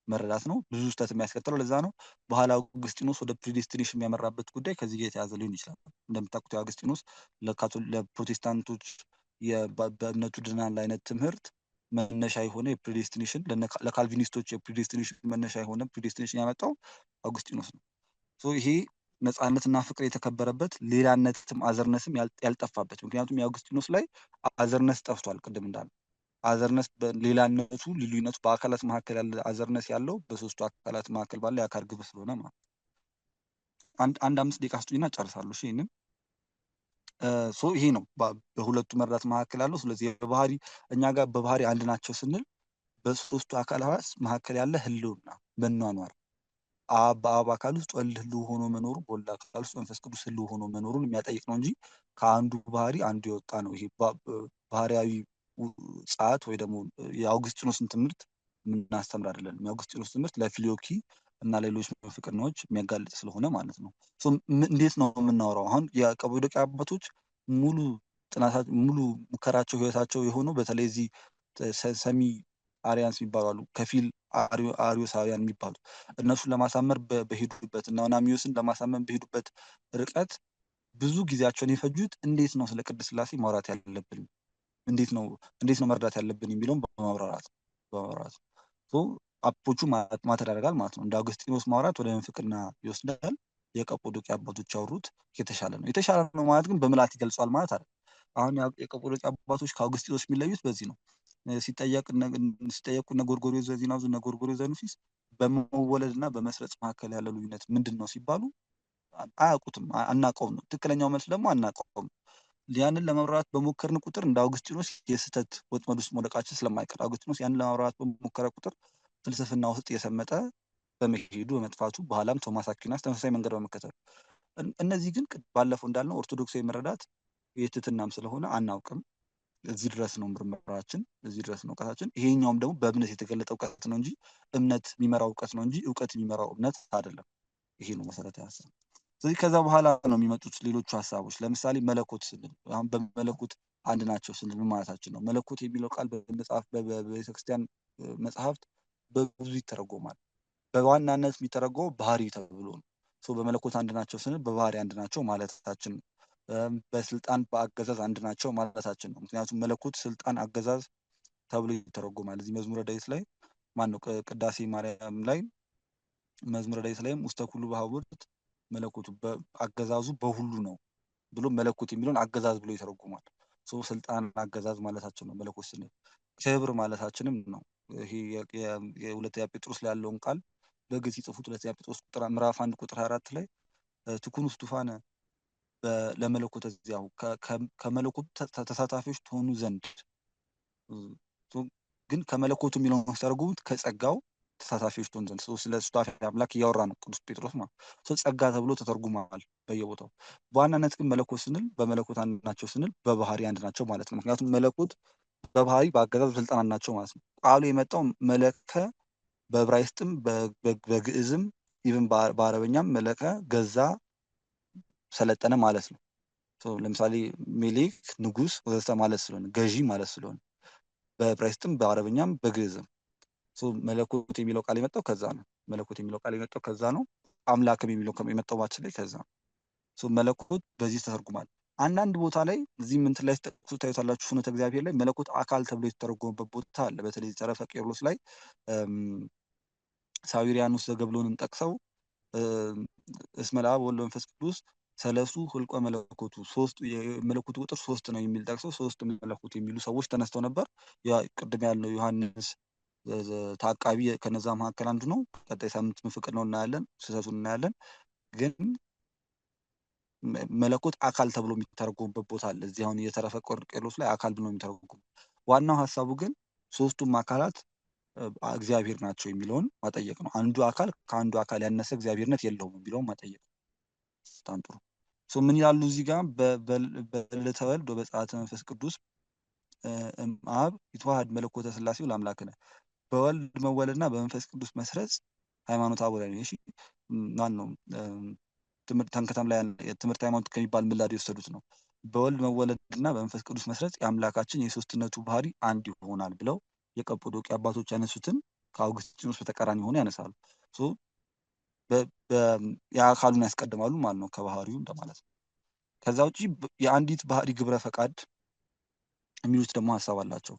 መረዳት ነው። ብዙ ስህተት የሚያስከትለው ለዛ ነው። በኋላ አውግስጢኖስ ወደ ፕሪዴስቲኔሽን የሚያመራበት ጉዳይ ከዚህ ጋር የተያዘ ሊሆን ይችላል። እንደምታውቁት የአውግስጢኖስ ለፕሮቴስታንቶች በእምነቱ ድናል አይነት ትምህርት መነሻ የሆነ የፕሪዴስቲኔሽን ለካልቪኒስቶች የፕሪዴስቲኔሽን መነሻ የሆነ ፕሪዴስቲኔሽን ያመጣው አውግስጢኖስ ነው። ይሄ ነፃነትና ፍቅር የተከበረበት ሌላነትም አዘርነስም ያልጠፋበት። ምክንያቱም የአውግስጢኖስ ላይ አዘርነስ ጠፍቷል። ቅድም እንዳለ አዘርነስ ሌላነቱ ልዩነቱ በአካላት መካከል ያለ አዘርነስ ያለው በሶስቱ አካላት መካከል ባለ የአካል ግብር ስለሆነ ማለት አንድ 5 ደቂቃ ስጡኝና ጨርሳለሁ። ይህንን ይሄ ነው በሁለቱ መረዳት መካከል ያለው። ስለዚህ በባህሪ እኛ ጋር በባህሪ አንድ ናቸው ስንል በሶስቱ አካላት መካከል ያለ ህልውና መኗኗር በአብ አካል ውስጥ ወልድ ህልው ሆኖ መኖሩ በወልድ አካል ውስጥ መንፈስ ቅዱስ ህልው ሆኖ መኖሩን የሚያጠይቅ ነው እንጂ ከአንዱ ባህሪ አንዱ የወጣ ነው። ይሄ ባህሪያዊ ጸአት ወይ ደግሞ የአውግስጢኖስን ትምህርት የምናስተምር አይደለም። የአውግስጢኖስ ትምህርት ለፊሊዮኪ እና ሌሎች ፍቅርናዎች የሚያጋልጥ ስለሆነ ማለት ነው። እንዴት ነው የምናወራው? አሁን የቀጶዶቅያ አባቶች ሙሉ ጥናታት ሙሉ ሙከራቸው ህይወታቸው የሆነው በተለይ እዚህ ሰሚ አሪያንስ የሚባሉ አሉ፣ ከፊል አሪዮሳውያን የሚባሉ እነሱን ለማሳመር በሄዱበት እና ናሚዮስን ለማሳመን በሄዱበት ርቀት ብዙ ጊዜያቸውን የፈጁት እንዴት ነው ስለ ቅድስት ሥላሴ ማውራት ያለብን፣ እንዴት ነው መረዳት ያለብን የሚለውን በማብራራት አፖቹ ማተር ያደርጋል ማለት ነው። እንደ አውግስጢኖስ ማውራት ወደ ምንፍቅና ይወስዳል። የቀጶዶቅያ አባቶች ያወሩት የተሻለ ነው። የተሻለ ነው ማለት ግን በምልአት ይገልጿል ማለት አይደለም። አሁን የቀጶዶቅያ አባቶች ከአውግስጢኖስ የሚለዩት በዚህ ነው። ሲጠየቁ እነ ጎርጎርዮስ ዘዚናዙ እነ ጎርጎርዮስ ዘኑሲስ በመወለድ እና በመስረጽ መካከል ያለ ልዩነት ምንድን ነው ሲባሉ አያውቁትም፣ አናውቀውም ነው። ትክክለኛው መልስ ደግሞ አናውቀውም። ያንን ለመብራራት በሞከርን ቁጥር እንደ አውግስጢኖስ የስህተት ወጥመድ ውስጥ መውደቃችን ስለማይቀር አውግስጢኖስ ያንን ለመብራራት በሞከረ ቁጥር ፍልስፍና ውስጥ የሰመጠ በመሄዱ በመጥፋቱ በኋላም ቶማስ አኪናስ ተመሳሳይ መንገድ በመከተሉ እነዚህ ግን ባለፈው እንዳልነው ኦርቶዶክሳዊ መረዳት የትህትናም ስለሆነ አናውቅም። እዚህ ድረስ ነው ምርመራችን፣ እዚህ ድረስ ነው እውቀታችን። ይሄኛውም ደግሞ በእምነት የተገለጠ እውቀት ነው እንጂ እምነት የሚመራው እውቀት ነው እንጂ እውቀት የሚመራው እምነት አይደለም። ይሄ ነው መሰረታዊ ሀሳብ። ስለዚህ ከዛ በኋላ ነው የሚመጡት ሌሎቹ ሀሳቦች። ለምሳሌ መለኮት ስንል አሁን በመለኮት አንድ ናቸው ስንል ምን ማለታችን ነው? መለኮት የሚለው ቃል በቤተክርስቲያን መጽሐፍት በብዙ ይተረጎማል። በዋናነት የሚተረጎመው ባህሪ ተብሎ ነው። በመለኮት አንድ ናቸው ስንል በባህሪ አንድ ናቸው ማለታችን ነው። በስልጣን በአገዛዝ አንድ ናቸው ማለታችን ነው። ምክንያቱም መለኮት ስልጣን አገዛዝ ተብሎ ይተረጎማል። እዚህ መዝሙረ ዳዊት ላይ ማነው ቅዳሴ ማርያም ላይ መዝሙረ ዳዊት ላይም ውስተ ኩሉ በሀቡርት መለኮቱ አገዛዙ በሁሉ ነው ብሎ መለኮት የሚለውን አገዛዝ ብሎ ይተረጉማል። ስልጣን አገዛዝ ማለታችን ነው መለኮት ስንል። ክብር ማለታችንም ነው። ይሄ የሁለተኛ ጴጥሮስ ላይ ያለውን ቃል በግዕዝ ሲጽፉት ሁለተኛ ጴጥሮስ ምዕራፍ 1 ቁጥር 24 ላይ ትኩኑ ስቱፋነ ለመለኮት እዚያው ከመለኮቱ ተሳታፊዎች ትሆኑ ዘንድ ግን ከመለኮቱ የሚለውን ሲተረጉሙት ከጸጋው ተሳታፊዎች ትሆኑ ዘንድ ስለ ሱታፌ አምላክ እያወራ ነው ቅዱስ ጴጥሮስ ማለት ጸጋ ተብሎ ተተርጉሟል በየቦታው። በዋናነት ግን መለኮት ስንል በመለኮት አንድ ናቸው ስንል በባህሪ አንድ ናቸው ማለት ነው። ምክንያቱም መለኮት በባህሪ በአገዛዝ በስልጣን አንድ ናቸው ማለት ነው። ቃሉ የመጣው መለከ በዕብራይስጥም በግዕዝም ኢቭን በአረበኛም መለከ ገዛ ሰለጠነ ማለት ነው። ለምሳሌ ሜሌክ ንጉስ ወዘተ ማለት ስለሆነ ገዢ ማለት ስለሆነ በዕብራይስጥም በአረበኛም በግዕዝም መለኮት የሚለው ቃል የመጣው ከዛ ነው። መለኮት የሚለው ቃል የመጣው ከዛ ነው። አምላክም የሚለው የመጣው ባችን ላይ ከዛ ነው። መለኮት በዚህ ተተርጉማል። አንዳንድ ቦታ ላይ እዚህ ምንትን ላይ ተጠቅሱ ታዩታላችሁ። ፍኖተ እግዚአብሔር ላይ መለኮት አካል ተብሎ የተተረጎመበት ቦታ አለ። በተለይ ተረፈ ቄርሎስ ላይ ሳዊሪያኑስ ዘገብሎንን ጠቅሰው እስመ ለአብ ወወልድ ወመንፈስ ቅዱስ ሰለሱ ሁልቆ መለኮቱ ሶስት የመለኮቱ ቁጥር 3 ነው የሚል ጠቅሰው 3 መለኮት የሚሉ ሰዎች ተነስተው ነበር። ያ ቅድም ያለው ዮሐንስ ታቃቢ ከነዛ መካከል አንዱ ነው። ቀጣይ ሳምንት ምፍቅር ነው እናያለን፣ ስህተቱን እናያለን። ግን መለኮት አካል ተብሎ የሚተረጎምበት ቦታ አለ። እዚህ አሁን የተረፈ ቄርሎስ ላይ አካል ብሎ የሚተረጎም። ዋናው ሀሳቡ ግን ሶስቱም አካላት እግዚአብሔር ናቸው የሚለውን ማጠየቅ ነው። አንዱ አካል ከአንዱ አካል ያነሰ እግዚአብሔርነት የለውም የሚለውን ማጠየቅ ነው። በጣም ጥሩ። ምን ይላሉ እዚህ ጋር በዕለተ ወልድ ወበጸአተ መንፈስ ቅዱስ አብ ይትዋሃድ መለኮተ ሥላሴው ለአምላክነ በወልድ መወለድና በመንፈስ ቅዱስ መስረጽ ሃይማኖት አበው ላይ ነው። እሺ ማን ነው ተንከታም ላይ ትምህርት ሃይማኖት ከሚባል ምላድ የወሰዱት ነው። በወልድ መወለድና በመንፈስ ቅዱስ መስረጽ የአምላካችን የሶስትነቱ ባህሪ አንድ ይሆናል ብለው የቀጶዶቅያ አባቶች ያነሱትን ከአውግስጢኖስ በተቃራኒ ሆነ ያነሳሉ። የአካሉን ያስቀድማሉ ማለት ነው ከባህሪው እንደማለት ነው። ከዛ ውጪ የአንዲት ባህሪ ግብረ ፈቃድ የሚሉት ደግሞ ሀሳብ አላቸው።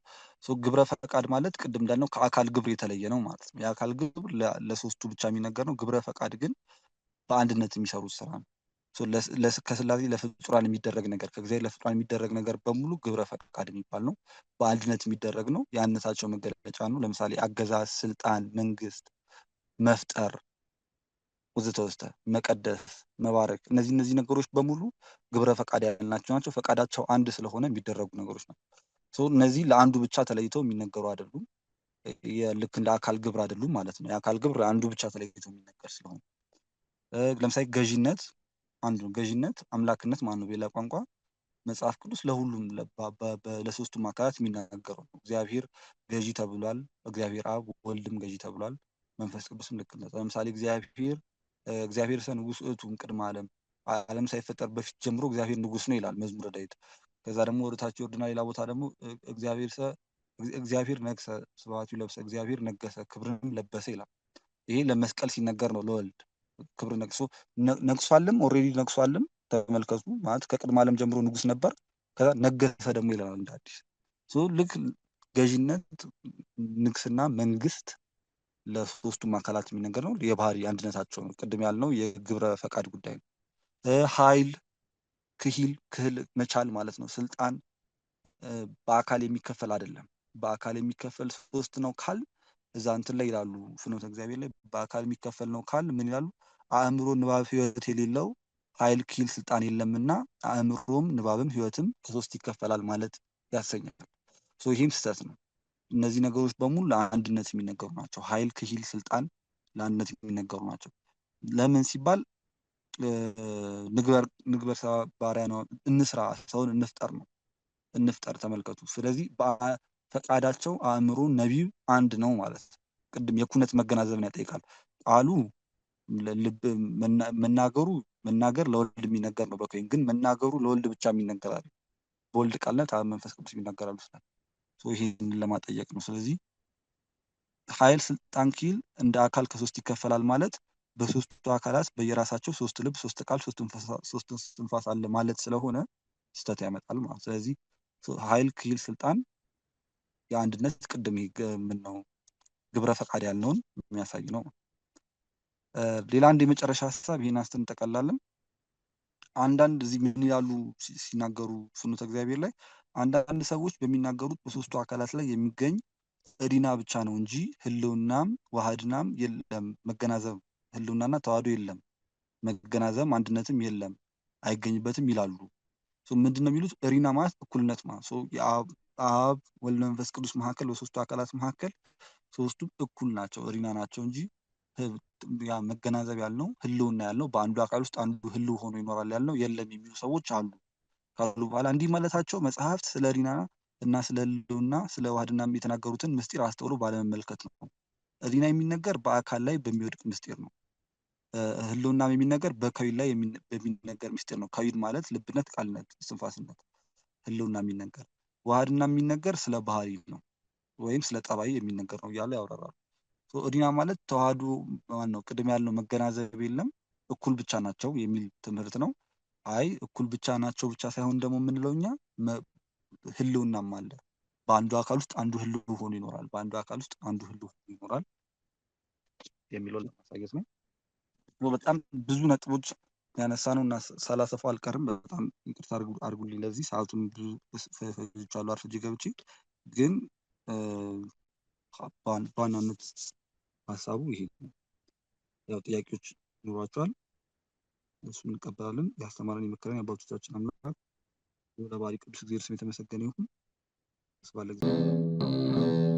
ግብረ ፈቃድ ማለት ቅድም እንዳልነው ከአካል ግብር የተለየ ነው ማለት ነው። የአካል ግብር ለሶስቱ ብቻ የሚነገር ነው። ግብረ ፈቃድ ግን በአንድነት የሚሰሩት ስራ ነው። ከስላሴ ለፍጡራን የሚደረግ ነገር ከእግዚአብሔር ለፍጡራን የሚደረግ ነገር በሙሉ ግብረ ፈቃድ የሚባል ነው። በአንድነት የሚደረግ ነው። የአንድነታቸው መገለጫ ነው። ለምሳሌ አገዛዝ፣ ስልጣን፣ መንግስት፣ መፍጠር ወዘተ ወዘተ፣ መቀደስ፣ መባረክ፣ እነዚህ ነገሮች በሙሉ ግብረ ፈቃድ ያልናቸው ናቸው። ፈቃዳቸው አንድ ስለሆነ የሚደረጉ ነገሮች ናቸው። እነዚህ ለአንዱ ብቻ ተለይተው የሚነገሩ አይደሉም። ልክ እንደ አካል ግብር አይደሉም ማለት ነው። የአካል ግብር አንዱ ብቻ ተለይቶ የሚነገር ስለሆነ ለምሳሌ ገዢነት አንዱ ነው። ገዢነት አምላክነት ማን ነው? በሌላ ቋንቋ መጽሐፍ ቅዱስ ለሁሉም ለሶስቱም አካላት የሚናገረው ነው። እግዚአብሔር ገዢ ተብሏል። እግዚአብሔር አብ ወልድም ገዢ ተብሏል። መንፈስ ቅዱስም ልክ ነው። ለምሳሌ እግዚአብሔር ሰ ንጉሥ ውእቱ እምቅድመ ዓለም ሳይፈጠር በፊት ጀምሮ እግዚአብሔር ንጉሥ ነው ይላል መዝሙረ ዳዊት። ከዛ ደግሞ ወደታች ወርድና ሌላ ቦታ ደግሞ እግዚአብሔር ነግሰ ስብሐቱ ለብሰ፣ እግዚአብሔር ነገሰ ክብርንም ለበሰ ይላል። ይሄ ለመስቀል ሲነገር ነው። ለወልድ ክብር ነግሷልም ኦልሬዲ ነግሷልም። ተመልከቱ ማለት ከቅድመ ዓለም ጀምሮ ንጉስ ነበር። ከዛ ነገሰ ደግሞ ይላል እንደ አዲስ። ልክ ገዢነት፣ ንግስና፣ መንግስት ለሶስቱም አካላት የሚነገር ነው። የባህሪ አንድነታቸው ነው። ቅድም ያልነው የግብረ ፈቃድ ጉዳይ ነው። ኃይል፣ ክህል መቻል ማለት ነው። ስልጣን በአካል የሚከፈል አይደለም። በአካል የሚከፈል ሶስት ነው ካል እዛ እንትን ላይ ይላሉ ፍኖተ እግዚአብሔር ላይ በአካል የሚከፈል ነው ካል ምን ይላሉ? አእምሮ፣ ንባብ፣ ህይወት የሌለው ኃይል፣ ኪል፣ ስልጣን የለምና አእምሮም ንባብም ህይወትም ከሶስት ይከፈላል ማለት ያሰኛል። ይህም ስህተት ነው። እነዚህ ነገሮች በሙሉ ለአንድነት የሚነገሩ ናቸው። ኃይል፣ ክሂል፣ ስልጣን ለአንድነት የሚነገሩ ናቸው። ለምን ሲባል ንግበር ሰብአ በአርአያነ ነው። እንስራ፣ ሰውን እንፍጠር ነው። እንፍጠር ተመልከቱ። ስለዚህ ፈቃዳቸው አእምሮ፣ ነቢብ አንድ ነው ማለት ነው። ቅድም የኩነት መገናዘብን ያጠይቃል። ቃሉ መናገር ለወልድ የሚነገር ነው በኮይን ግን መናገሩ ለወልድ ብቻ የሚነገር አይደል። በወልድ ቃልነት አብ መንፈስ ቅዱስ የሚናገራሉ ስላል ይሄንን ለማጠየቅ ነው። ስለዚህ ኃይል ስልጣን ኪል እንደ አካል ከሶስት ይከፈላል ማለት በሶስቱ አካላት በየራሳቸው ሶስት ልብ፣ ሶስት ቃል፣ ሶስት ትንፋስ አለ ማለት ስለሆነ ስህተት ያመጣል ማለት። ስለዚህ ኃይል ኪል ስልጣን የአንድነት ቅድም ምን ነው ግብረ ፈቃድ ያልነውን የሚያሳይ ነው። ሌላ አንድ የመጨረሻ ሀሳብ ይሄን አንስተን እንጠቀላለን። አንዳንድ እዚህ ምን ይላሉ ሲናገሩ ፍኖተ እግዚአብሔር ላይ አንዳንድ ሰዎች በሚናገሩት በሶስቱ አካላት ላይ የሚገኝ ሕሊና ብቻ ነው እንጂ ህልውናም ዋህድናም የለም፣ መገናዘብ ህልውናና ተዋህዶ የለም፣ መገናዘብ አንድነትም የለም፣ አይገኝበትም ይላሉ። ምንድን ነው የሚሉት? ሕሊና ማለት እኩልነት ማለት የአብ ወልድ መንፈስ ቅዱስ መካከል በሶስቱ አካላት መካከል ሶስቱም እኩል ናቸው፣ ሕሊና ናቸው እንጂ ያ መገናዘብ ያልነው ህልውና ያልነው በአንዱ አካል ውስጥ አንዱ ህልው ሆኖ ይኖራል ያልነው የለም የሚሉ ሰዎች አሉ። ካሉ በኋላ እንዲህ ማለታቸው መጽሐፍት ስለ ሕሊና እና ስለ ህልውና ስለ ዋህድና የተናገሩትን ምስጢር አስተውሎ ባለመመልከት ነው። ሕሊና የሚነገር በአካል ላይ በሚወድቅ ምስጢር ነው። ህልውናም የሚነገር በከዊን ላይ በሚነገር ምስጢር ነው። ከዊን ማለት ልብነት፣ ቃልነት፣ እስትንፋስነት። ህልውና የሚነገር ዋህድና የሚነገር ስለ ባህሪ ነው ወይም ስለ ጠባይ የሚነገር ነው እያለ ያብራራሉ። ሕሊና ማለት ተዋህዶ ነው። ቅድም ያልነው መገናዘብ የለም እኩል ብቻ ናቸው የሚል ትምህርት ነው። አይ እኩል ብቻ ናቸው ብቻ ሳይሆን ደግሞ የምንለው እኛ ህልውናም አለ። በአንዱ አካል ውስጥ አንዱ ህልው ሆኖ ይኖራል፣ በአንዱ አካል ውስጥ አንዱ ህልው ሆኖ ይኖራል የሚለውን ለማሳየት ነው። በጣም ብዙ ነጥቦች ያነሳ ነው እና ሳላሰፋው አልቀርም። በጣም ይቅርታ አድርጉልኝ። ለዚህ ሰዓቱን ብዙ ፈጅቻለሁ አርፍጄ ገብቼ። ግን በዋናነት ሀሳቡ ይሄ ነው። ያው ጥያቄዎች ይኖሯቸዋል፣ እሱ እንቀበላለን። ያስተማረን የመከረን የአባቶቻችን አምላክ ለባህሪ ቅዱስ እግዚአብሔር ስም የተመሰገነ ይሁን። ስብሐት ለእግዚአብሔር።